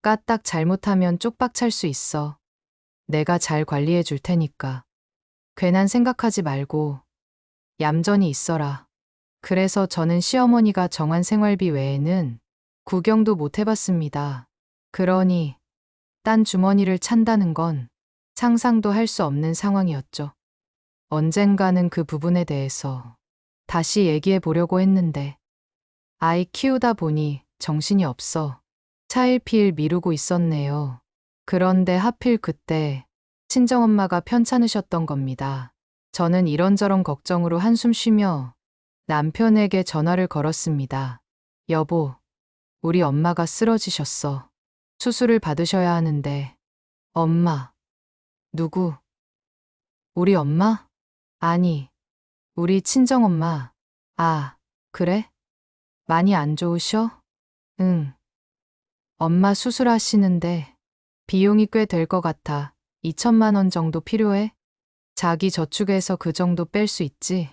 까딱 잘못하면 쪽박 찰 수 있어. 내가 잘 관리해 줄 테니까. 괜한 생각하지 말고 얌전히 있어라. 그래서 저는 시어머니가 정한 생활비 외에는 구경도 못 해봤습니다. 그러니 딴 주머니를 찬다는 건 상상도 할 수 없는 상황이었죠. 언젠가는 그 부분에 대해서 다시 얘기해 보려고 했는데 아이 키우다 보니 정신이 없어 차일피일 미루고 있었네요. 그런데 하필 그때 친정엄마가 편찮으셨던 겁니다. 저는 이런저런 걱정으로 한숨 쉬며 남편에게 전화를 걸었습니다. 여보, 우리 엄마가 쓰러지셨어. 수술을 받으셔야 하는데. 엄마. 누구? 우리 엄마? 아니, 우리 친정엄마. 아, 그래? 많이 안 좋으셔? 응. 엄마 수술하시는데 비용이 꽤 될 것 같아. 2천만 원 정도 필요해? 자기 저축에서 그 정도 뺄 수 있지?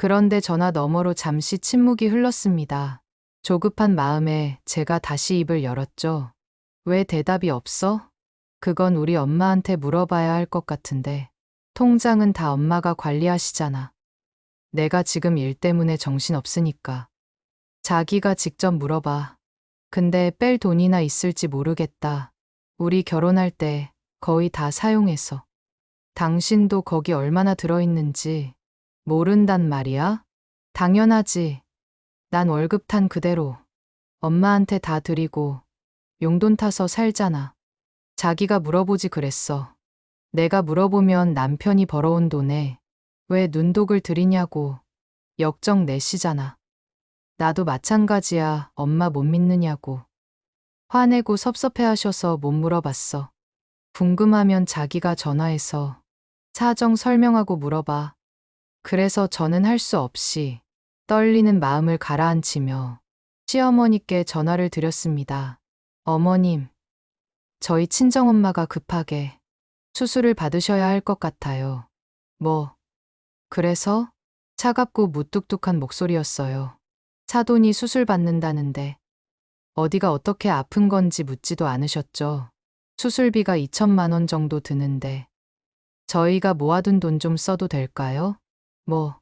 그런데 전화 너머로 잠시 침묵이 흘렀습니다. 조급한 마음에 제가 다시 입을 열었죠. 왜 대답이 없어? 그건 우리 엄마한테 물어봐야 할 것 같은데. 통장은 다 엄마가 관리하시잖아. 내가 지금 일 때문에 정신 없으니까. 자기가 직접 물어봐. 근데 뺄 돈이나 있을지 모르겠다. 우리 결혼할 때 거의 다 사용해서. 당신도 거기 얼마나 들어있는지 모른단 말이야? 당연하지. 난 월급 탄 그대로 엄마한테 다 드리고 용돈 타서 살잖아. 자기가 물어보지 그랬어. 내가 물어보면 남편이 벌어온 돈에 왜 눈독을 들이냐고 역정 내시잖아. 나도 마찬가지야. 엄마 못 믿느냐고. 화내고 섭섭해 하셔서 못 물어봤어. 궁금하면 자기가 전화해서 사정 설명하고 물어봐. 그래서 저는 할 수 없이 떨리는 마음을 가라앉히며 시어머니께 전화를 드렸습니다. 어머님, 저희 친정엄마가 급하게 수술을 받으셔야 할 것 같아요. 뭐, 그래서? 차갑고 무뚝뚝한 목소리였어요. 사돈이 수술 받는다는데 어디가 어떻게 아픈 건지 묻지도 않으셨죠. 수술비가 2천만 원 정도 드는데 저희가 모아둔 돈 좀 써도 될까요? 뭐,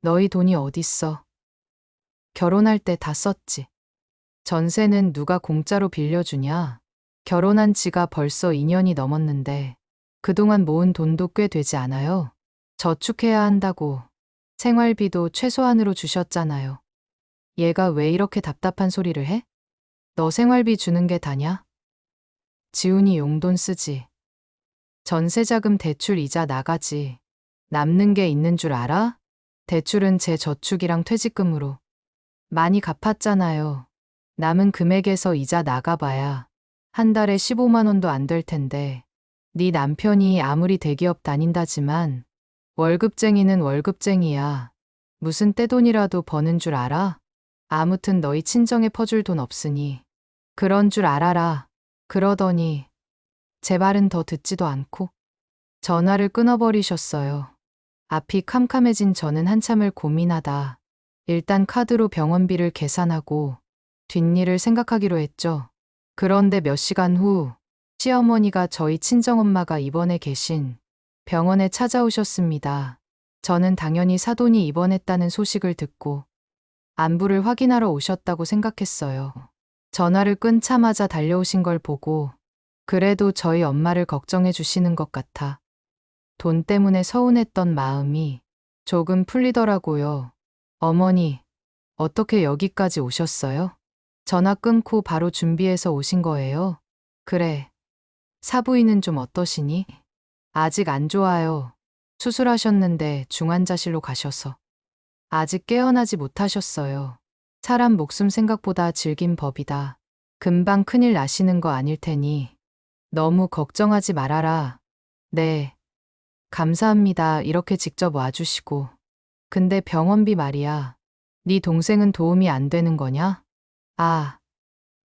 너희 돈이 어딨어? 결혼할 때 다 썼지. 전세는 누가 공짜로 빌려주냐? 결혼한 지가 벌써 2년이 넘었는데 그동안 모은 돈도 꽤 되지 않아요? 저축해야 한다고 생활비도 최소한으로 주셨잖아요. 얘가 왜 이렇게 답답한 소리를 해? 너 생활비 주는 게 다냐? 지훈이 용돈 쓰지. 전세자금 대출 이자 나가지. 남는 게 있는 줄 알아? 대출은 제 저축이랑 퇴직금으로 많이 갚았잖아요. 남은 금액에서 이자 나가봐야 한 달에 15만 원도 안 될 텐데 네 남편이 아무리 대기업 다닌다지만 월급쟁이는 월급쟁이야. 무슨 떼돈이라도 버는 줄 알아? 아무튼 너희 친정에 퍼줄 돈 없으니 그런 줄 알아라. 그러더니 제 말은 더 듣지도 않고 전화를 끊어버리셨어요. 앞이 캄캄해진 저는 한참을 고민하다 일단 카드로 병원비를 계산하고 뒷일을 생각하기로 했죠. 그런데 몇 시간 후 시어머니가 저희 친정엄마가 입원해 계신 병원에 찾아오셨습니다. 저는 당연히 사돈이 입원했다는 소식을 듣고 안부를 확인하러 오셨다고 생각했어요. 전화를 끊자마자 달려오신 걸 보고 그래도 저희 엄마를 걱정해 주시는 것 같아 돈 때문에 서운했던 마음이 조금 풀리더라고요. 어머니, 어떻게 여기까지 오셨어요? 전화 끊고 바로 준비해서 오신 거예요? 그래. 사부인은 좀 어떠시니? 아직 안 좋아요. 수술하셨는데 중환자실로 가셔서. 아직 깨어나지 못하셨어요. 사람 목숨 생각보다 질긴 법이다. 금방 큰일 나시는 거 아닐 테니 너무 걱정하지 말아라. 네. 감사합니다. 이렇게 직접 와주시고. 근데 병원비 말이야. 네 동생은 도움이 안 되는 거냐? 아,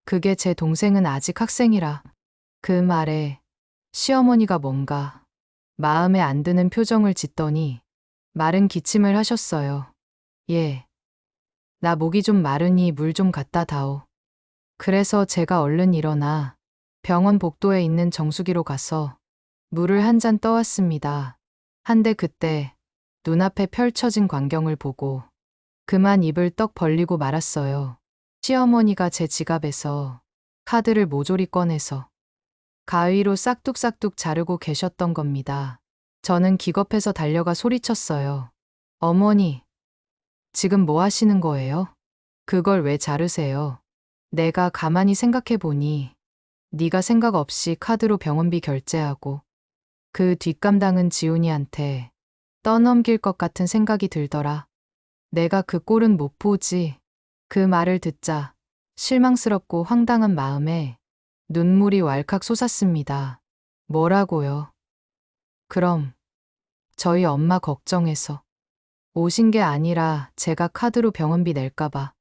그게 제 동생은 아직 학생이라. 그 말에 시어머니가 뭔가 마음에 안 드는 표정을 짓더니 마른 기침을 하셨어요. 예. 나 목이 좀 마르니 물 좀 갖다 다오. 그래서 제가 얼른 일어나 병원 복도에 있는 정수기로 가서 물을 한 잔 떠왔습니다. 한데 그때 눈앞에 펼쳐진 광경을 보고 그만 입을 떡 벌리고 말았어요. 시어머니가 제 지갑에서 카드를 모조리 꺼내서 가위로 싹둑싹둑 자르고 계셨던 겁니다. 저는 기겁해서 달려가 소리쳤어요. 어머니, 지금 뭐 하시는 거예요? 그걸 왜 자르세요? 내가 가만히 생각해 보니 네가 생각 없이 카드로 병원비 결제하고 그 뒷감당은 지훈이한테 떠넘길 것 같은 생각이 들더라. 내가 그 꼴은 못 보지. 그 말을 듣자 실망스럽고 황당한 마음에 눈물이 왈칵 솟았습니다. 뭐라고요? 그럼 저희 엄마 걱정해서 오신 게 아니라 제가 카드로 병원비 낼까봐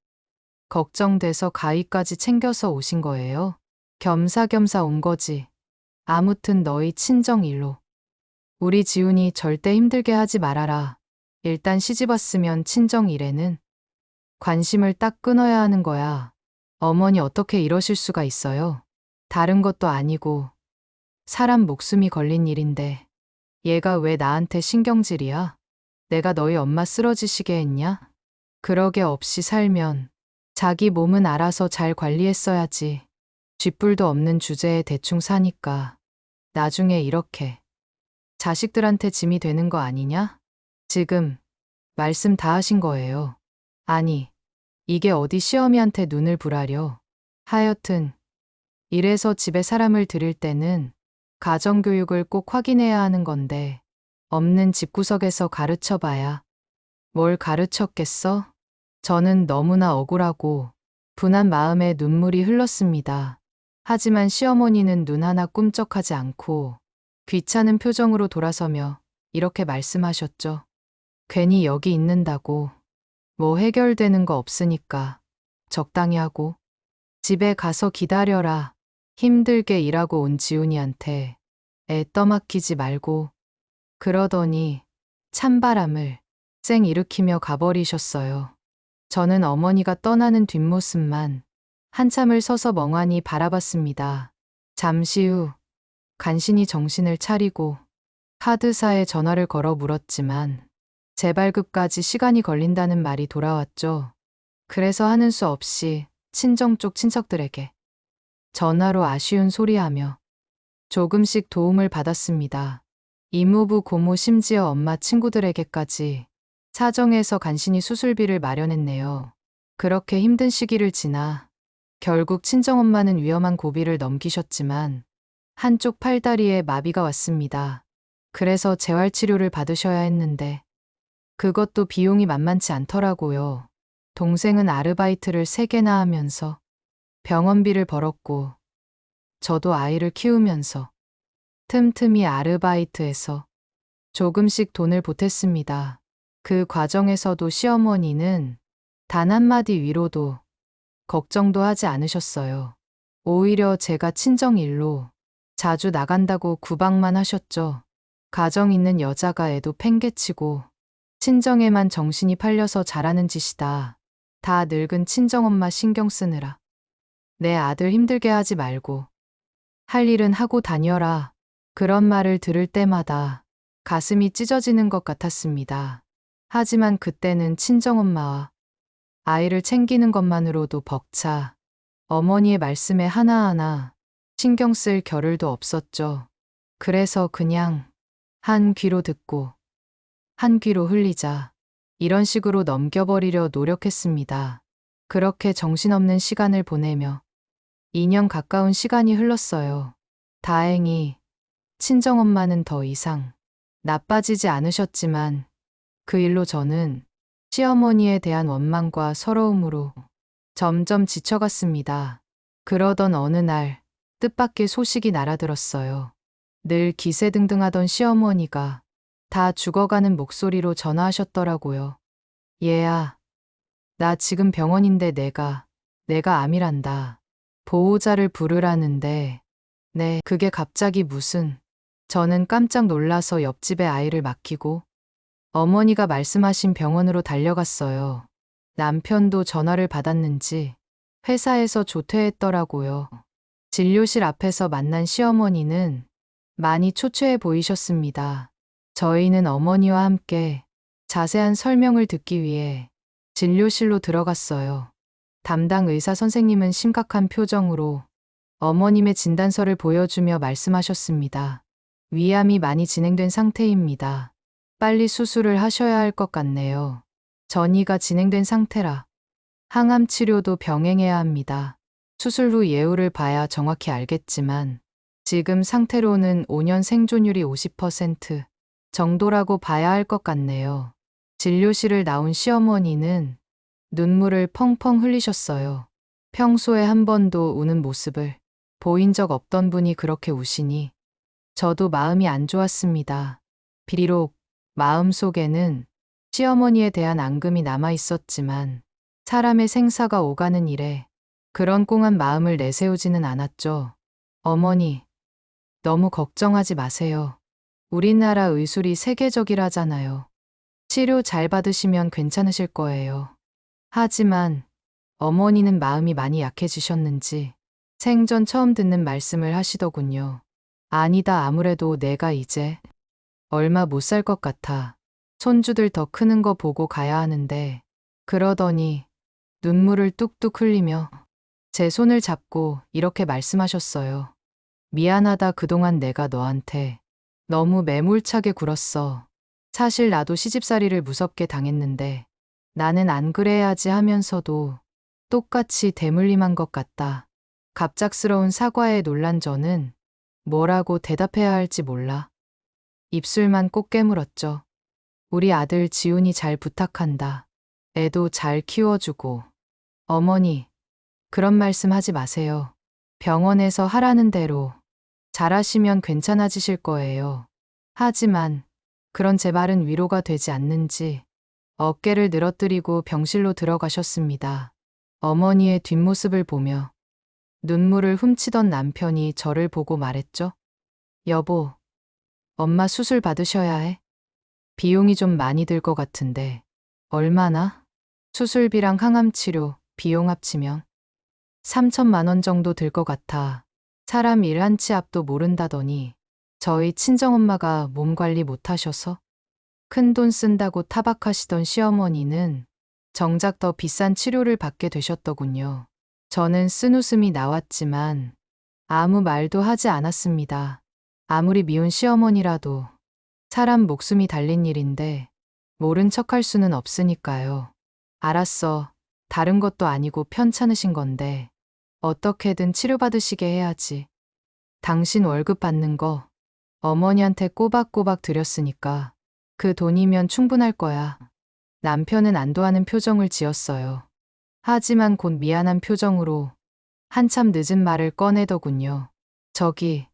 걱정돼서 가위까지 챙겨서 오신 거예요? 겸사겸사 온 거지. 아무튼 너희 친정 일로. 우리 지훈이 절대 힘들게 하지 말아라. 일단 시집 왔으면 친정 일에는 관심을 딱 끊어야 하는 거야. 어머니 어떻게 이러실 수가 있어요? 다른 것도 아니고 사람 목숨이 걸린 일인데 얘가 왜 나한테 신경질이야? 내가 너희 엄마 쓰러지시게 했냐? 그러게 없이 살면 자기 몸은 알아서 잘 관리했어야지. 쥐뿔도 없는 주제에 대충 사니까 나중에 이렇게 자식들한테 짐이 되는 거 아니냐? 지금 말씀 다 하신 거예요. 아니, 이게 어디 시어미한테 눈을 부라려. 하여튼 이래서 집에 사람을 들일 때는 가정교육을 꼭 확인해야 하는 건데 없는 집구석에서 가르쳐 봐야 뭘 가르쳤겠어? 저는 너무나 억울하고 분한 마음에 눈물이 흘렀습니다. 하지만 시어머니는 눈 하나 꿈쩍하지 않고 귀찮은 표정으로 돌아서며 이렇게 말씀하셨죠. 괜히 여기 있는다고 뭐 해결되는 거 없으니까 적당히 하고 집에 가서 기다려라. 힘들게 일하고 온 지훈이한테 애 떠맡기지 말고 그러더니 찬바람을 쌩 일으키며 가버리셨어요. 저는 어머니가 떠나는 뒷모습만 한참을 서서 멍하니 바라봤습니다. 잠시 후 간신히 정신을 차리고 카드사에 전화를 걸어 물었지만 재발급까지 시간이 걸린다는 말이 돌아왔죠. 그래서 하는 수 없이 친정 쪽 친척들에게 전화로 아쉬운 소리하며 조금씩 도움을 받았습니다. 이모부, 고모, 심지어 엄마 친구들에게까지 사정해서 간신히 수술비를 마련했네요. 그렇게 힘든 시기를 지나 결국 친정엄마는 위험한 고비를 넘기셨지만 한쪽 팔다리에 마비가 왔습니다. 그래서 재활치료를 받으셔야 했는데 그것도 비용이 만만치 않더라고요. 동생은 아르바이트를 3개나 하면서 병원비를 벌었고 저도 아이를 키우면서 틈틈이 아르바이트해서 조금씩 돈을 보탰습니다. 그 과정에서도 시어머니는 단 한마디 위로도 걱정도 하지 않으셨어요. 오히려 제가 친정 일로 자주 나간다고 구박만 하셨죠. 가정 있는 여자가 애도 팽개치고 친정에만 정신이 팔려서 잘하는 짓이다. 다 늙은 친정엄마 신경 쓰느라. 내 아들 힘들게 하지 말고 할 일은 하고 다녀라. 그런 말을 들을 때마다 가슴이 찢어지는 것 같았습니다. 하지만 그때는 친정엄마와 아이를 챙기는 것만으로도 벅차 어머니의 말씀에 하나하나 신경 쓸 겨를도 없었죠. 그래서 그냥 한 귀로 듣고 한 귀로 흘리자 이런 식으로 넘겨버리려 노력했습니다. 그렇게 정신없는 시간을 보내며 2년 가까운 시간이 흘렀어요. 다행히 친정엄마는 더 이상 나빠지지 않으셨지만 그 일로 저는 시어머니에 대한 원망과 서러움으로 점점 지쳐갔습니다. 그러던 어느 날 뜻밖의 소식이 날아들었어요. 늘 기세등등하던 시어머니가 다 죽어가는 목소리로 전화하셨더라고요. 얘야, 나 지금 병원인데 내가 암이란다. 보호자를 부르라는데 네, 그게 갑자기 무슨. 저는 깜짝 놀라서 옆집에 아이를 맡기고 어머니가 말씀하신 병원으로 달려갔어요. 남편도 전화를 받았는지 회사에서 조퇴했더라고요. 진료실 앞에서 만난 시어머니는 많이 초췌해 보이셨습니다. 저희는 어머니와 함께 자세한 설명을 듣기 위해 진료실로 들어갔어요. 담당 의사 선생님은 심각한 표정으로 어머님의 진단서를 보여주며 말씀하셨습니다. 위암이 많이 진행된 상태입니다. 빨리 수술을 하셔야 할 것 같네요. 전이가 진행된 상태라 항암 치료도 병행해야 합니다. 수술 후 예후를 봐야 정확히 알겠지만 지금 상태로는 5년 생존율이 50% 정도라고 봐야 할 것 같네요. 진료실을 나온 시어머니는 눈물을 펑펑 흘리셨어요. 평소에 한 번도 우는 모습을 보인 적 없던 분이 그렇게 우시니 저도 마음이 안 좋았습니다. 비록 마음속에는 시어머니에 대한 앙금이 남아 있었지만 사람의 생사가 오가는 일에 그런 꽁한 마음을 내세우지는 않았죠. 어머니, 너무 걱정하지 마세요. 우리나라 의술이 세계적이라잖아요. 치료 잘 받으시면 괜찮으실 거예요. 하지만 어머니는 마음이 많이 약해지셨는지 생전 처음 듣는 말씀을 하시더군요. 아니다, 아무래도 내가 이제 얼마 못 살 것 같아. 손주들 더 크는 거 보고 가야 하는데. 그러더니 눈물을 뚝뚝 흘리며 제 손을 잡고 이렇게 말씀하셨어요. 미안하다. 그동안 내가 너한테 너무 매몰차게 굴었어. 사실 나도 시집살이를 무섭게 당했는데 나는 안 그래야지 하면서도 똑같이 대물림한 것 같다. 갑작스러운 사과에 놀란 저는 뭐라고 대답해야 할지 몰라 입술만 꼭 깨물었죠. 우리 아들 지훈이 잘 부탁한다. 애도 잘 키워주고. 어머니, 그런 말씀 하지 마세요. 병원에서 하라는 대로 잘하시면 괜찮아지실 거예요. 하지만 그런 제 말은 위로가 되지 않는지 어깨를 늘어뜨리고 병실로 들어가셨습니다. 어머니의 뒷모습을 보며 눈물을 훔치던 남편이 저를 보고 말했죠. 여보, 엄마 수술 받으셔야 해. 비용이 좀 많이 들 것 같은데. 얼마나? 수술비랑 항암치료, 비용 합치면 3천만 원 정도 들 것 같아. 사람 일 한 치 앞도 모른다더니 저희 친정엄마가 몸 관리 못하셔서 큰돈 쓴다고 타박하시던 시어머니는 정작 더 비싼 치료를 받게 되셨더군요. 저는 쓴웃음이 나왔지만 아무 말도 하지 않았습니다. 아무리 미운 시어머니라도 사람 목숨이 달린 일인데 모른 척할 수는 없으니까요. 알았어. 다른 것도 아니고 편찮으신 건데 어떻게든 치료받으시게 해야지. 당신 월급 받는 거 어머니한테 꼬박꼬박 드렸으니까 그 돈이면 충분할 거야. 남편은 안도하는 표정을 지었어요. 하지만 곧 미안한 표정으로 한참 늦은 말을 꺼내더군요. 저기,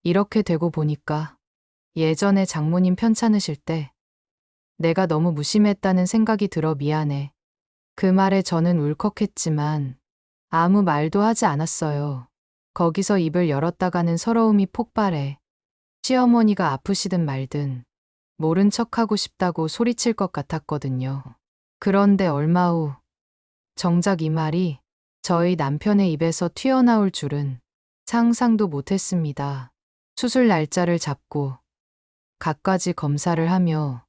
이렇게 되고 보니까 예전에 장모님 편찮으실 때 내가 너무 무심했다는 생각이 들어 미안해. 그 말에 저는 울컥했지만 아무 말도 하지 않았어요. 거기서 입을 열었다가는 서러움이 폭발해 시어머니가 아프시든 말든 모른 척하고 싶다고 소리칠 것 같았거든요. 그런데 얼마 후 정작 이 말이 저희 남편의 입에서 튀어나올 줄은 상상도 못했습니다. 수술 날짜를 잡고 갖가지 검사를 하며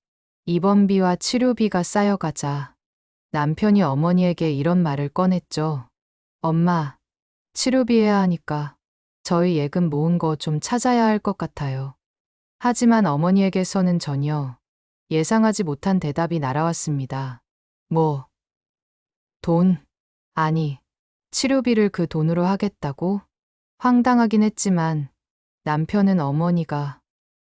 입원비와 치료비가 쌓여가자 남편이 어머니에게 이런 말을 꺼냈죠. 엄마, 치료비 해야 하니까 저희 예금 모은 거 좀 찾아야 할 것 같아요. 하지만 어머니에게서는 전혀 예상하지 못한 대답이 날아왔습니다. 뭐, 돈? 아니, 치료비를 그 돈으로 하겠다고? 황당하긴 했지만 남편은 어머니가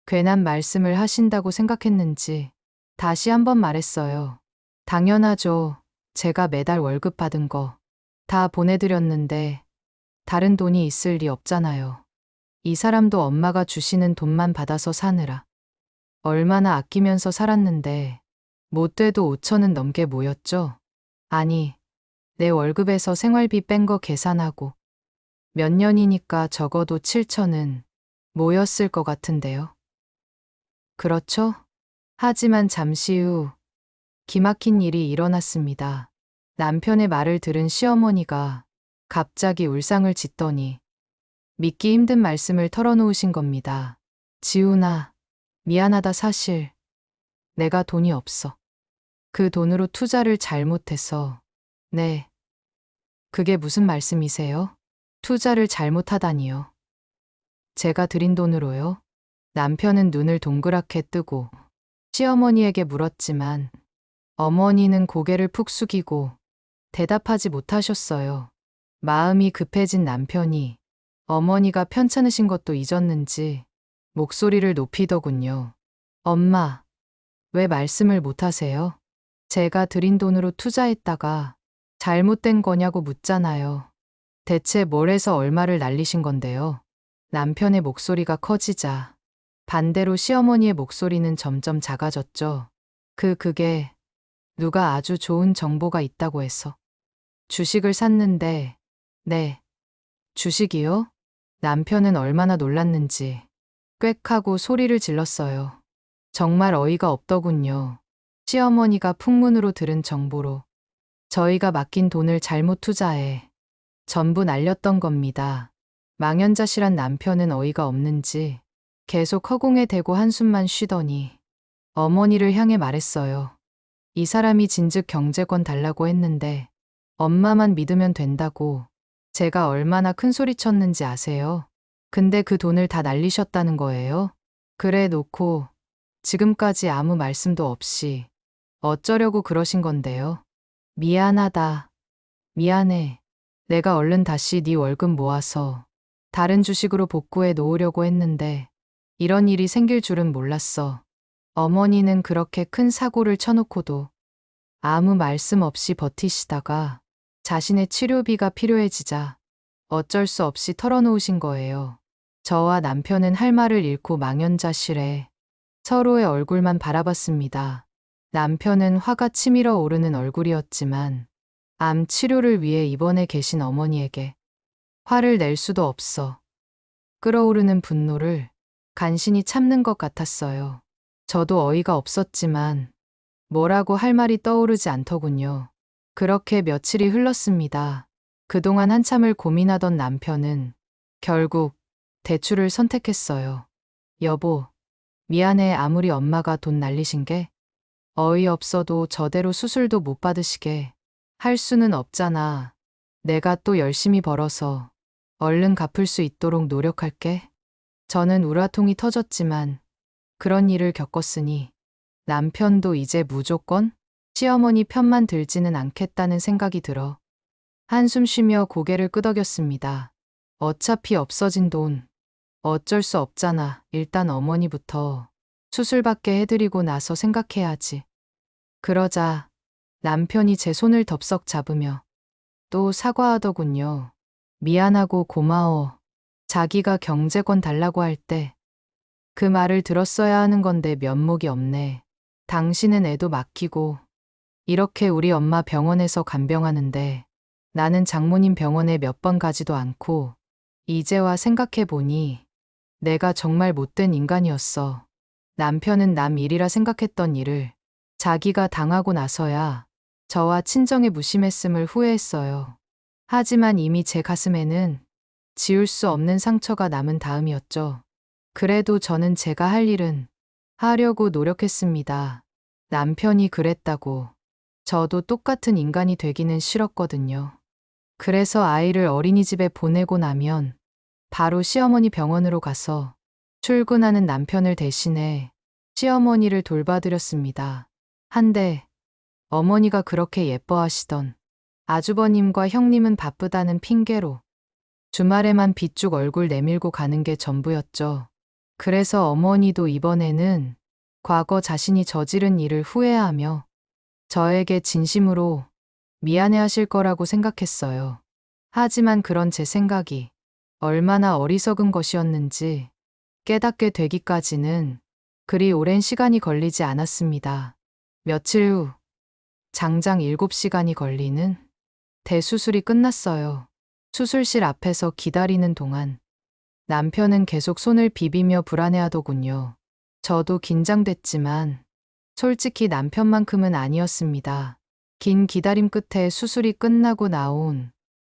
괜한 말씀을 하신다고 생각했는지 다시 한번 말했어요. 당연하죠. 제가 매달 월급 받은 거 다 보내드렸는데 다른 돈이 있을 리 없잖아요. 이 사람도 엄마가 주시는 돈만 받아서 사느라 얼마나 아끼면서 살았는데 못돼도 5천은 넘게 모였죠. 아니, 내 월급에서 생활비 뺀 거 계산하고 몇 년이니까 적어도 7천은 모였을 것 같은데요. 그렇죠? 하지만 잠시 후 기막힌 일이 일어났습니다. 남편의 말을 들은 시어머니가 갑자기 울상을 짓더니 믿기 힘든 말씀을 털어놓으신 겁니다. 지훈아, 미안하다. 사실 내가 돈이 없어. 그 돈으로 투자를 잘못해서. 네. 그게 무슨 말씀이세요? 투자를 잘못하다니요. 제가 드린 돈으로요? 남편은 눈을 동그랗게 뜨고 시어머니에게 물었지만 어머니는 고개를 푹 숙이고 대답하지 못하셨어요. 마음이 급해진 남편이 어머니가 편찮으신 것도 잊었는지 목소리를 높이더군요. 엄마, 왜 말씀을 못하세요? 제가 드린 돈으로 투자했다가 잘못된 거냐고 묻잖아요. 대체 뭘 해서 얼마를 날리신 건데요? 남편의 목소리가 커지자 반대로 시어머니의 목소리는 점점 작아졌죠. 그게 누가 아주 좋은 정보가 있다고 해서 주식을 샀는데. 네, 주식이요? 남편은 얼마나 놀랐는지 꽥 하고 소리를 질렀어요. 정말 어이가 없더군요. 시어머니가 풍문으로 들은 정보로 저희가 맡긴 돈을 잘못 투자해 전부 날렸던 겁니다. 망연자실한 남편은 어이가 없는지 계속 허공에 대고 한숨만 쉬더니 어머니를 향해 말했어요. 이 사람이 진즉 경제권 달라고 했는데 엄마만 믿으면 된다고. 제가 얼마나 큰 소리 쳤는지 아세요? 근데 그 돈을 다 날리셨다는 거예요? 그래 놓고 지금까지 아무 말씀도 없이 어쩌려고 그러신 건데요? 미안하다. 미안해. 내가 얼른 다시 네 월급 모아서 다른 주식으로 복구해 놓으려고 했는데 이런 일이 생길 줄은 몰랐어. 어머니는 그렇게 큰 사고를 쳐놓고도 아무 말씀 없이 버티시다가 자신의 치료비가 필요해지자 어쩔 수 없이 털어놓으신 거예요. 저와 남편은 할 말을 잃고 망연자실해 서로의 얼굴만 바라봤습니다. 남편은 화가 치밀어 오르는 얼굴이었지만 암 치료를 위해 입원해 계신 어머니에게 화를 낼 수도 없어 끓어오르는 분노를 간신히 참는 것 같았어요. 저도 어이가 없었지만 뭐라고 할 말이 떠오르지 않더군요. 그렇게 며칠이 흘렀습니다. 그동안 한참을 고민하던 남편은 결국 대출을 선택했어요. 여보, 미안해. 아무리 엄마가 돈 날리신 게 어이없어도 저대로 수술도 못 받으시게 할 수는 없잖아. 내가 또 열심히 벌어서 얼른 갚을 수 있도록 노력할게. 저는 우라통이 터졌지만 그런 일을 겪었으니 남편도 이제 무조건 시어머니 편만 들지는 않겠다는 생각이 들어 한숨 쉬며 고개를 끄덕였습니다. 어차피 없어진 돈 어쩔 수 없잖아. 일단 어머니부터 수술받게 해드리고 나서 생각해야지. 그러자 남편이 제 손을 덥석 잡으며 또 사과하더군요. 미안하고 고마워. 자기가 경제권 달라고 할 때 그 말을 들었어야 하는 건데 면목이 없네. 당신은 애도 맡기고 이렇게 우리 엄마 병원에서 간병하는데 나는 장모님 병원에 몇 번 가지도 않고 이제와 생각해 보니 내가 정말 못된 인간이었어. 남편은 남 일이라 생각했던 일을 자기가 당하고 나서야 저와 친정에 무심했음을 후회했어요. 하지만 이미 제 가슴에는 지울 수 없는 상처가 남은 다음이었죠. 그래도 저는 제가 할 일은 하려고 노력했습니다. 남편이 그랬다고 저도 똑같은 인간이 되기는 싫었거든요. 그래서 아이를 어린이집에 보내고 나면 바로 시어머니 병원으로 가서 출근하는 남편을 대신해 시어머니를 돌봐드렸습니다. 한데 어머니가 그렇게 예뻐하시던 아주버님과 형님은 바쁘다는 핑계로 주말에만 빗죽 얼굴 내밀고 가는 게 전부였죠. 그래서 어머니도 이번에는 과거 자신이 저지른 일을 후회하며 저에게 진심으로 미안해하실 거라고 생각했어요. 하지만 그런 제 생각이 얼마나 어리석은 것이었는지 깨닫게 되기까지는 그리 오랜 시간이 걸리지 않았습니다. 며칠 후 장장 7시간이 걸리는 대수술이 끝났어요. 수술실 앞에서 기다리는 동안 남편은 계속 손을 비비며 불안해하더군요. 저도 긴장됐지만 솔직히 남편만큼은 아니었습니다. 긴 기다림 끝에 수술이 끝나고 나온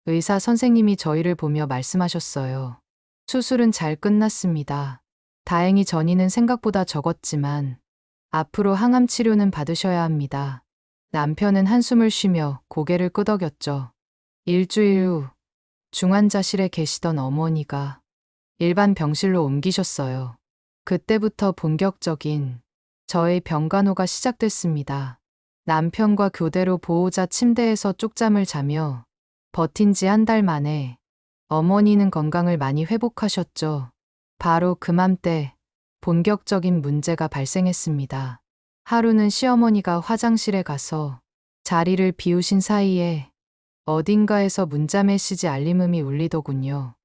의사 선생님이 저희를 보며 말씀하셨어요. 수술은 잘 끝났습니다. 다행히 전이는 생각보다 적었지만 앞으로 항암 치료는 받으셔야 합니다. 남편은 한숨을 쉬며 고개를 끄덕였죠. 일주일 후 중환자실에 계시던 어머니가 일반 병실로 옮기셨어요. 그때부터 본격적인 저의 병간호가 시작됐습니다. 남편과 교대로 보호자 침대에서 쪽잠을 자며 버틴 지 한 달 만에 어머니는 건강을 많이 회복하셨죠. 바로 그맘때 본격적인 문제가 발생했습니다. 하루는 시어머니가 화장실에 가서 자리를 비우신 사이에 어딘가에서 문자 메시지 알림음이 울리더군요.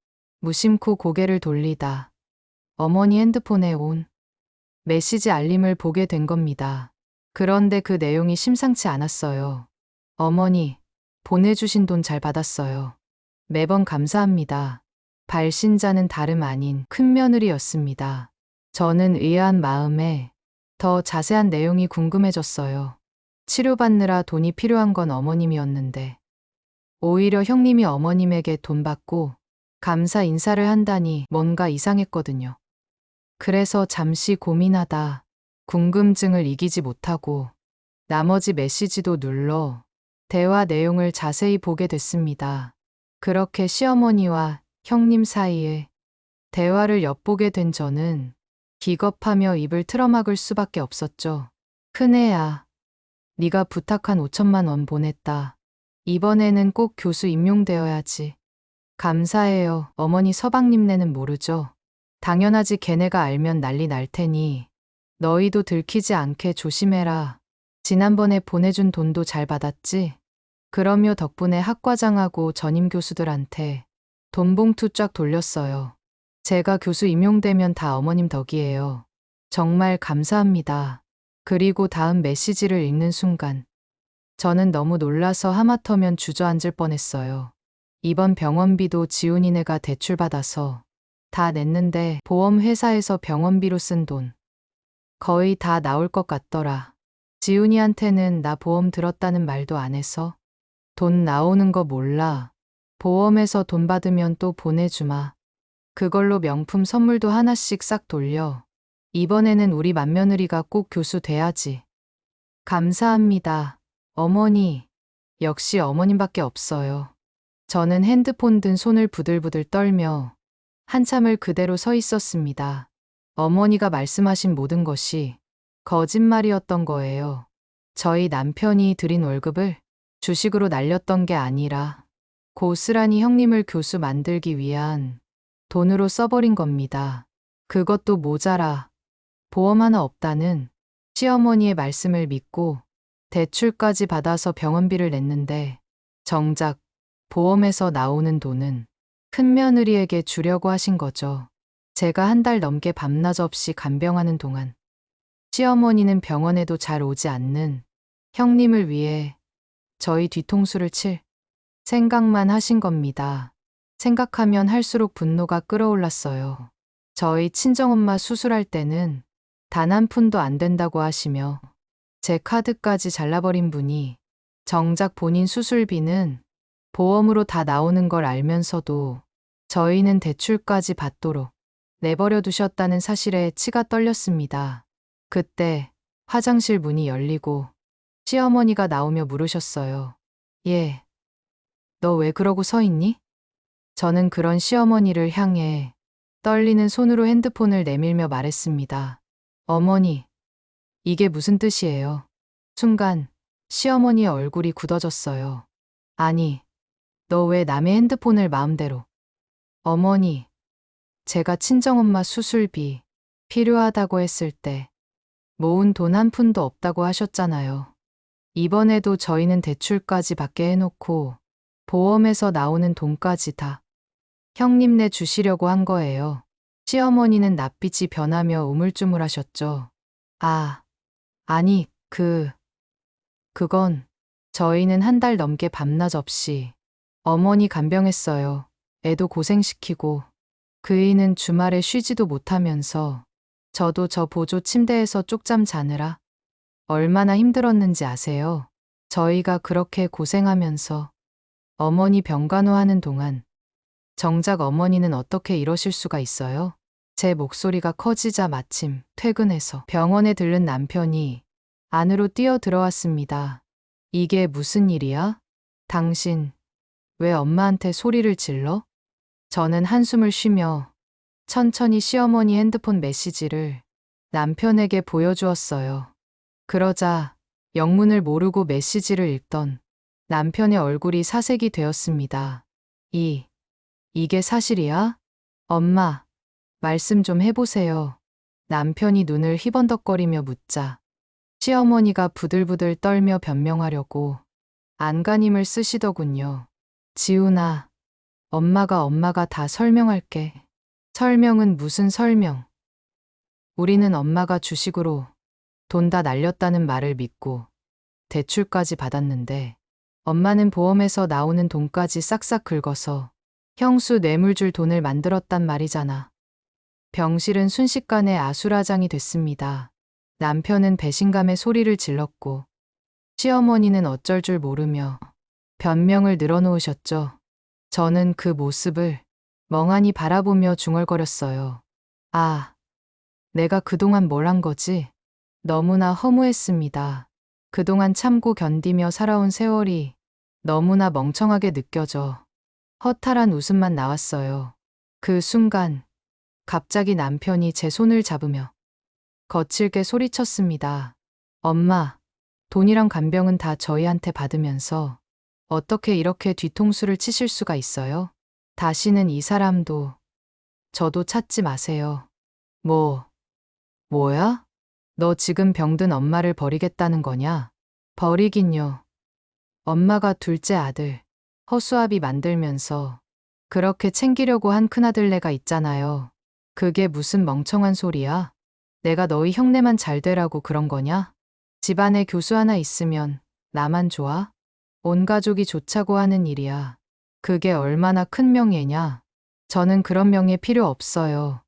무심코 고개를 돌리다 어머니 핸드폰에 온 메시지 알림을 보게 된 겁니다. 그런데 그 내용이 심상치 않았어요. 어머니, 보내주신 돈 잘 받았어요. 매번 감사합니다. 발신자는 다름 아닌 큰며느리였습니다. 저는 의아한 마음에 더 자세한 내용이 궁금해졌어요. 치료받느라 돈이 필요한 건 어머님이었는데 오히려 형님이 어머님에게 돈 받고 감사 인사를 한다니 뭔가 이상했거든요. 그래서 잠시 고민하다 궁금증을 이기지 못하고 나머지 메시지도 눌러 대화 내용을 자세히 보게 됐습니다. 그렇게 시어머니와 형님 사이에 대화를 엿보게 된 저는 기겁하며 입을 틀어막을 수밖에 없었죠. 큰애야, 네가 부탁한 5천만 원 보냈다. 이번에는 꼭 교수 임용되어야지. 감사해요. 어머니 서방님네는 모르죠. 당연하지. 걔네가 알면 난리 날 테니 너희도 들키지 않게 조심해라. 지난번에 보내준 돈도 잘 받았지? 그럼요. 덕분에 학과장하고 전임 교수들한테 돈 봉투 쫙 돌렸어요. 제가 교수 임용되면 다 어머님 덕이에요. 정말 감사합니다. 그리고 다음 메시지를 읽는 순간 저는 너무 놀라서 하마터면 주저앉을 뻔했어요. 이번 병원비도 지훈이네가 대출받아서 다 냈는데 보험회사에서 병원비로 쓴 돈 거의 다 나올 것 같더라. 지훈이한테는 나 보험 들었다는 말도 안 해서 돈 나오는 거 몰라. 보험에서 돈 받으면 또 보내주마. 그걸로 명품 선물도 하나씩 싹 돌려. 이번에는 우리 맏며느리가 꼭 교수 돼야지. 감사합니다. 어머니. 역시 어머님밖에 없어요. 저는 핸드폰 든 손을 부들부들 떨며 한참을 그대로 서 있었습니다. 어머니가 말씀하신 모든 것이 거짓말이었던 거예요. 저희 남편이 드린 월급을 주식으로 날렸던 게 아니라 고스란히 형님을 교수 만들기 위한 돈으로 써버린 겁니다. 그것도 모자라 보험 하나 없다는 시어머니의 말씀을 믿고 대출까지 받아서 병원비를 냈는데 정작 보험에서 나오는 돈은 큰며느리에게 주려고 하신 거죠. 제가 한 달 넘게 밤낮 없이 간병하는 동안 시어머니는 병원에도 잘 오지 않는 형님을 위해 저희 뒤통수를 칠 생각만 하신 겁니다. 생각하면 할수록 분노가 끓어올랐어요. 저희 친정엄마 수술할 때는 단 한 푼도 안 된다고 하시며 제 카드까지 잘라버린 분이 정작 본인 수술비는 보험으로 다 나오는 걸 알면서도 저희는 대출까지 받도록 내버려 두셨다는 사실에 치가 떨렸습니다. 그때 화장실 문이 열리고 시어머니가 나오며 물으셨어요. 얘, 너 왜 그러고 서 있니? 저는 그런 시어머니를 향해 떨리는 손으로 핸드폰을 내밀며 말했습니다. 어머니, 이게 무슨 뜻이에요? 순간 시어머니의 얼굴이 굳어졌어요. 아니, 너 왜 남의 핸드폰을 마음대로. 어머니, 제가 친정엄마 수술비 필요하다고 했을 때 모은 돈 한 푼도 없다고 하셨잖아요. 이번에도 저희는 대출까지 받게 해놓고 보험에서 나오는 돈까지 다 형님네 주시려고 한 거예요. 시어머니는 낯빛이 변하며 우물쭈물하셨죠. 아니, 그건 저희는 한 달 넘게 밤낮 없이 어머니 간병했어요. 애도 고생시키고 그이는 주말에 쉬지도 못하면서 저도 저 보조 침대에서 쪽잠 자느라 얼마나 힘들었는지 아세요? 저희가 그렇게 고생하면서 어머니 병간호하는 동안 정작 어머니는 어떻게 이러실 수가 있어요? 제 목소리가 커지자 마침 퇴근해서 병원에 들른 남편이 안으로 뛰어 들어왔습니다. 이게 무슨 일이야? 당신 왜 엄마한테 소리를 질러? 저는 한숨을 쉬며 천천히 시어머니 핸드폰 메시지를 남편에게 보여주었어요. 그러자 영문을 모르고 메시지를 읽던 남편의 얼굴이 사색이 되었습니다. 이게 사실이야? 엄마, 말씀 좀 해보세요. 남편이 눈을 희번덕거리며 묻자 시어머니가 부들부들 떨며 변명하려고 안간힘을 쓰시더군요. 지훈아, 엄마가 다 설명할게. 설명은 무슨 설명? 우리는 엄마가 주식으로 돈 다 날렸다는 말을 믿고 대출까지 받았는데 엄마는 보험에서 나오는 돈까지 싹싹 긁어서 형수 뇌물줄 돈을 만들었단 말이잖아. 병실은 순식간에 아수라장이 됐습니다. 남편은 배신감에 소리를 질렀고 시어머니는 어쩔 줄 모르며 변명을 늘어놓으셨죠. 저는 그 모습을 멍하니 바라보며 중얼거렸어요. 아, 내가 그동안 뭘 한 거지? 너무나 허무했습니다. 그동안 참고 견디며 살아온 세월이 너무나 멍청하게 느껴져 허탈한 웃음만 나왔어요. 그 순간 갑자기 남편이 제 손을 잡으며 거칠게 소리쳤습니다. 엄마, 돈이랑 간병은 다 저희한테 받으면서 어떻게 이렇게 뒤통수를 치실 수가 있어요? 다시는 이 사람도 저도 찾지 마세요. 뭐야? 너 지금 병든 엄마를 버리겠다는 거냐? 버리긴요. 엄마가 둘째 아들, 허수아비 만들면서 그렇게 챙기려고 한 큰아들네가 있잖아요. 그게 무슨 멍청한 소리야? 내가 너희 형네만 잘 되라고 그런 거냐? 집안에 교수 하나 있으면 나만 좋아? 온 가족이 좋자고 하는 일이야. 그게 얼마나 큰 명예냐? 저는 그런 명예 필요 없어요.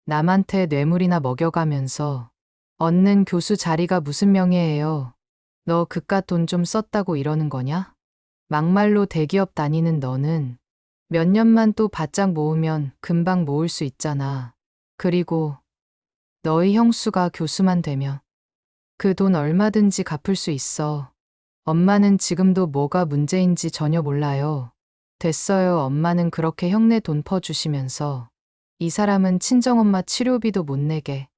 남한테 뇌물이나 먹여가면서 얻는 교수 자리가 무슨 명예예요? 너 그깟 돈 좀 썼다고 이러는 거냐? 막말로 대기업 다니는 너는 몇 년만 또 바짝 모으면 금방 모을 수 있잖아. 그리고 너희 형수가 교수만 되면 그 돈 얼마든지 갚을 수 있어. 엄마는 지금도 뭐가 문제인지 전혀 몰라요. 됐어요. 엄마는 그렇게 형네 돈 퍼주시면서 이 사람은 친정엄마 치료비도 못 내게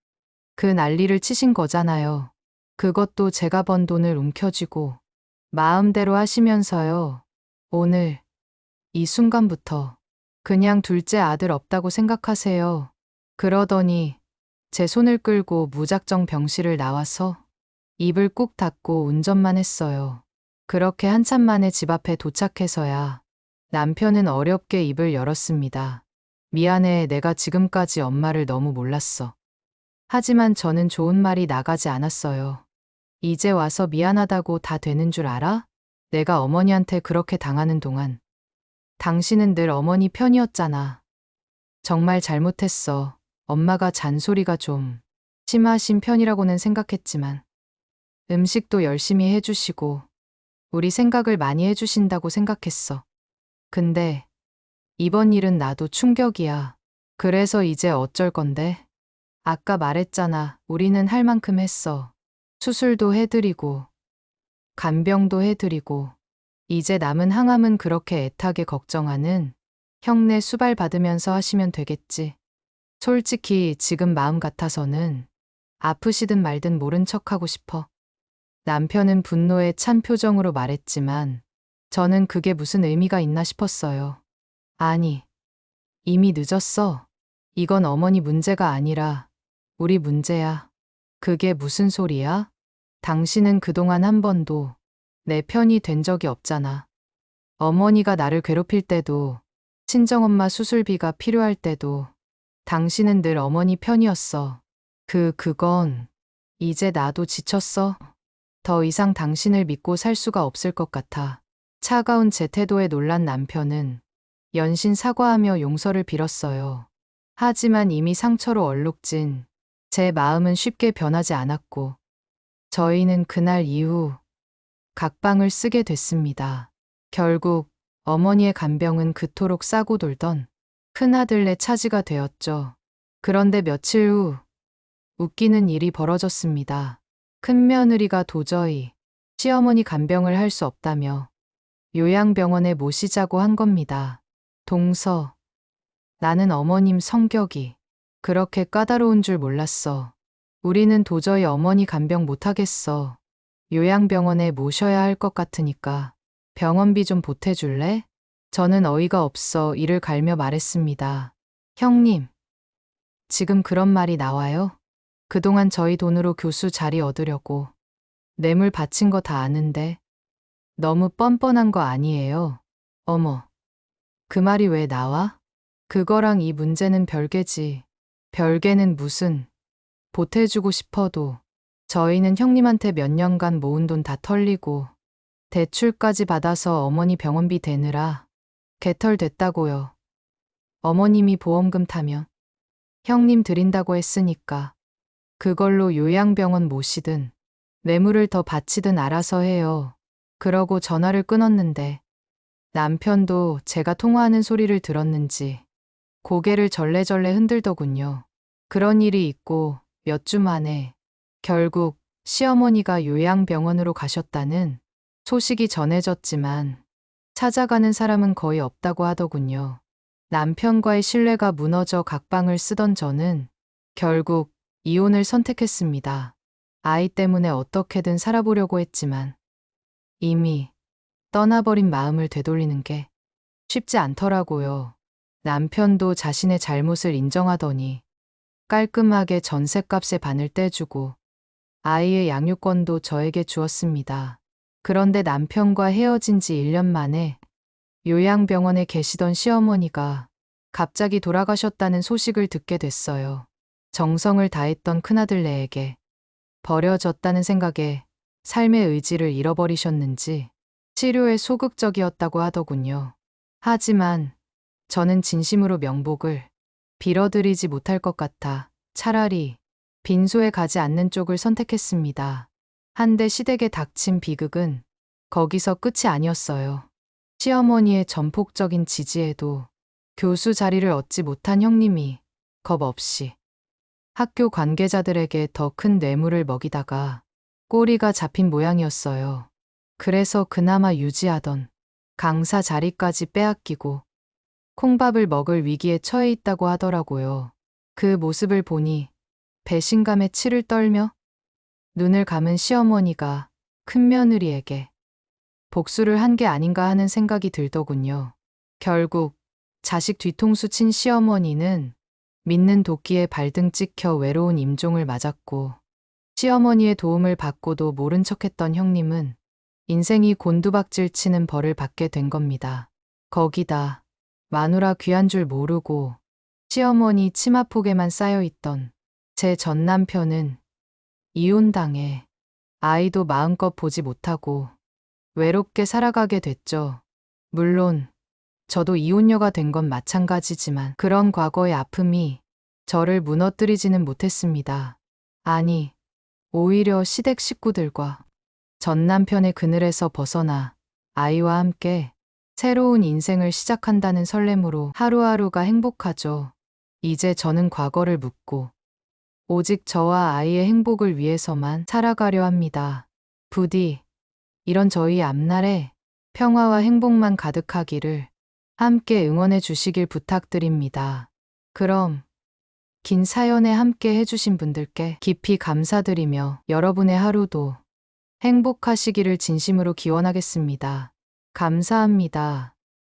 그 난리를 치신 거잖아요. 그것도 제가 번 돈을 움켜쥐고 마음대로 하시면서요. 오늘 이 순간부터 그냥 둘째 아들 없다고 생각하세요. 그러더니 제 손을 끌고 무작정 병실을 나와서 입을 꾹 닫고 운전만 했어요. 그렇게 한참 만에 집 앞에 도착해서야 남편은 어렵게 입을 열었습니다. 미안해, 내가 지금까지 엄마를 너무 몰랐어. 하지만 저는 좋은 말이 나가지 않았어요. 이제 와서 미안하다고 다 되는 줄 알아? 내가 어머니한테 그렇게 당하는 동안 당신은 늘 어머니 편이었잖아. 정말 잘못했어. 엄마가 잔소리가 좀 심하신 편이라고는 생각했지만 음식도 열심히 해주시고 우리 생각을 많이 해주신다고 생각했어. 근데 이번 일은 나도 충격이야. 그래서 이제 어쩔 건데? 아까 말했잖아. 우리는 할 만큼 했어. 수술도 해드리고 간병도 해드리고 이제 남은 항암은 그렇게 애타게 걱정하는 형네 수발 받으면서 하시면 되겠지. 솔직히 지금 마음 같아서는 아프시든 말든 모른 척하고 싶어. 남편은 분노에 찬 표정으로 말했지만 저는 그게 무슨 의미가 있나 싶었어요. 아니, 이미 늦었어. 이건 어머니 문제가 아니라 우리 문제야. 그게 무슨 소리야? 당신은 그동안 한 번도 내 편이 된 적이 없잖아. 어머니가 나를 괴롭힐 때도, 친정엄마 수술비가 필요할 때도 당신은 늘 어머니 편이었어. 그건 이제 나도 지쳤어. 더 이상 당신을 믿고 살 수가 없을 것 같아. 차가운 제 태도에 놀란 남편은 연신 사과하며 용서를 빌었어요. 하지만 이미 상처로 얼룩진 제 마음은 쉽게 변하지 않았고 저희는 그날 이후 각방을 쓰게 됐습니다. 결국 어머니의 간병은 그토록 싸고 돌던 큰아들네 차지가 되었죠. 그런데 며칠 후 웃기는 일이 벌어졌습니다. 큰며느리가 도저히 시어머니 간병을 할 수 없다며 요양병원에 모시자고 한 겁니다. 동서, 나는 어머님 성격이 그렇게 까다로운 줄 몰랐어. 우리는 도저히 어머니 간병 못하겠어. 요양병원에 모셔야 할 것 같으니까 병원비 좀 보태줄래? 저는 어이가 없어 이를 갈며 말했습니다. 형님, 지금 그런 말이 나와요? 그동안 저희 돈으로 교수 자리 얻으려고 뇌물 바친 거 다 아는데 너무 뻔뻔한 거 아니에요? 어머, 그 말이 왜 나와? 그거랑 이 문제는 별개지. 별개는 무슨. 보태주고 싶어도 저희는 형님한테 몇 년간 모은 돈 다 털리고 대출까지 받아서 어머니 병원비 대느라 개털됐다고요. 어머님이 보험금 타면 형님 드린다고 했으니까 그걸로 요양병원 모시든 뇌물을 더 바치든 알아서 해요. 그러고 전화를 끊었는데 남편도 제가 통화하는 소리를 들었는지 고개를 절레절레 흔들더군요. 그런 일이 있고 몇 주 만에 결국 시어머니가 요양병원으로 가셨다는 소식이 전해졌지만 찾아가는 사람은 거의 없다고 하더군요. 남편과의 신뢰가 무너져 각방을 쓰던 저는 결국 이혼을 선택했습니다. 아이 때문에 어떻게든 살아보려고 했지만 이미 떠나버린 마음을 되돌리는 게 쉽지 않더라고요. 남편도 자신의 잘못을 인정하더니 깔끔하게 전셋값의 반을 떼주고 아이의 양육권도 저에게 주었습니다. 그런데 남편과 헤어진 지 1년 만에 요양병원에 계시던 시어머니가 갑자기 돌아가셨다는 소식을 듣게 됐어요. 정성을 다했던 큰아들네에게 버려졌다는 생각에 삶의 의지를 잃어버리셨는지 치료에 소극적이었다고 하더군요. 하지만 저는 진심으로 명복을 빌어드리지 못할 것 같아 차라리 빈소에 가지 않는 쪽을 선택했습니다. 한데 시댁에 닥친 비극은 거기서 끝이 아니었어요. 시어머니의 전폭적인 지지에도 교수 자리를 얻지 못한 형님이 겁 없이 학교 관계자들에게 더 큰 뇌물을 먹이다가 꼬리가 잡힌 모양이었어요. 그래서 그나마 유지하던 강사 자리까지 빼앗기고 콩밥을 먹을 위기에 처해 있다고 하더라고요. 그 모습을 보니 배신감에 치를 떨며 눈을 감은 시어머니가 큰며느리에게 복수를 한 게 아닌가 하는 생각이 들더군요. 결국 자식 뒤통수 친 시어머니는 믿는 도끼에 발등 찍혀 외로운 임종을 맞았고 시어머니의 도움을 받고도 모른 척했던 형님은 인생이 곤두박질 치는 벌을 받게 된 겁니다. 거기다 마누라 귀한 줄 모르고 시어머니 치마폭에만 쌓여있던 제 전 남편은 이혼당해 아이도 마음껏 보지 못하고 외롭게 살아가게 됐죠. 물론 저도 이혼녀가 된 건 마찬가지지만 그런 과거의 아픔이 저를 무너뜨리지는 못했습니다. 아니, 오히려 시댁 식구들과 전 남편의 그늘에서 벗어나 아이와 함께 새로운 인생을 시작한다는 설렘으로 하루하루가 행복하죠. 이제 저는 과거를 묻고 오직 저와 아이의 행복을 위해서만 살아가려 합니다. 부디 이런 저희 앞날에 평화와 행복만 가득하기를 함께 응원해 주시길 부탁드립니다. 그럼 긴 사연에 함께 해주신 분들께 깊이 감사드리며 여러분의 하루도 행복하시기를 진심으로 기원하겠습니다. 감사합니다.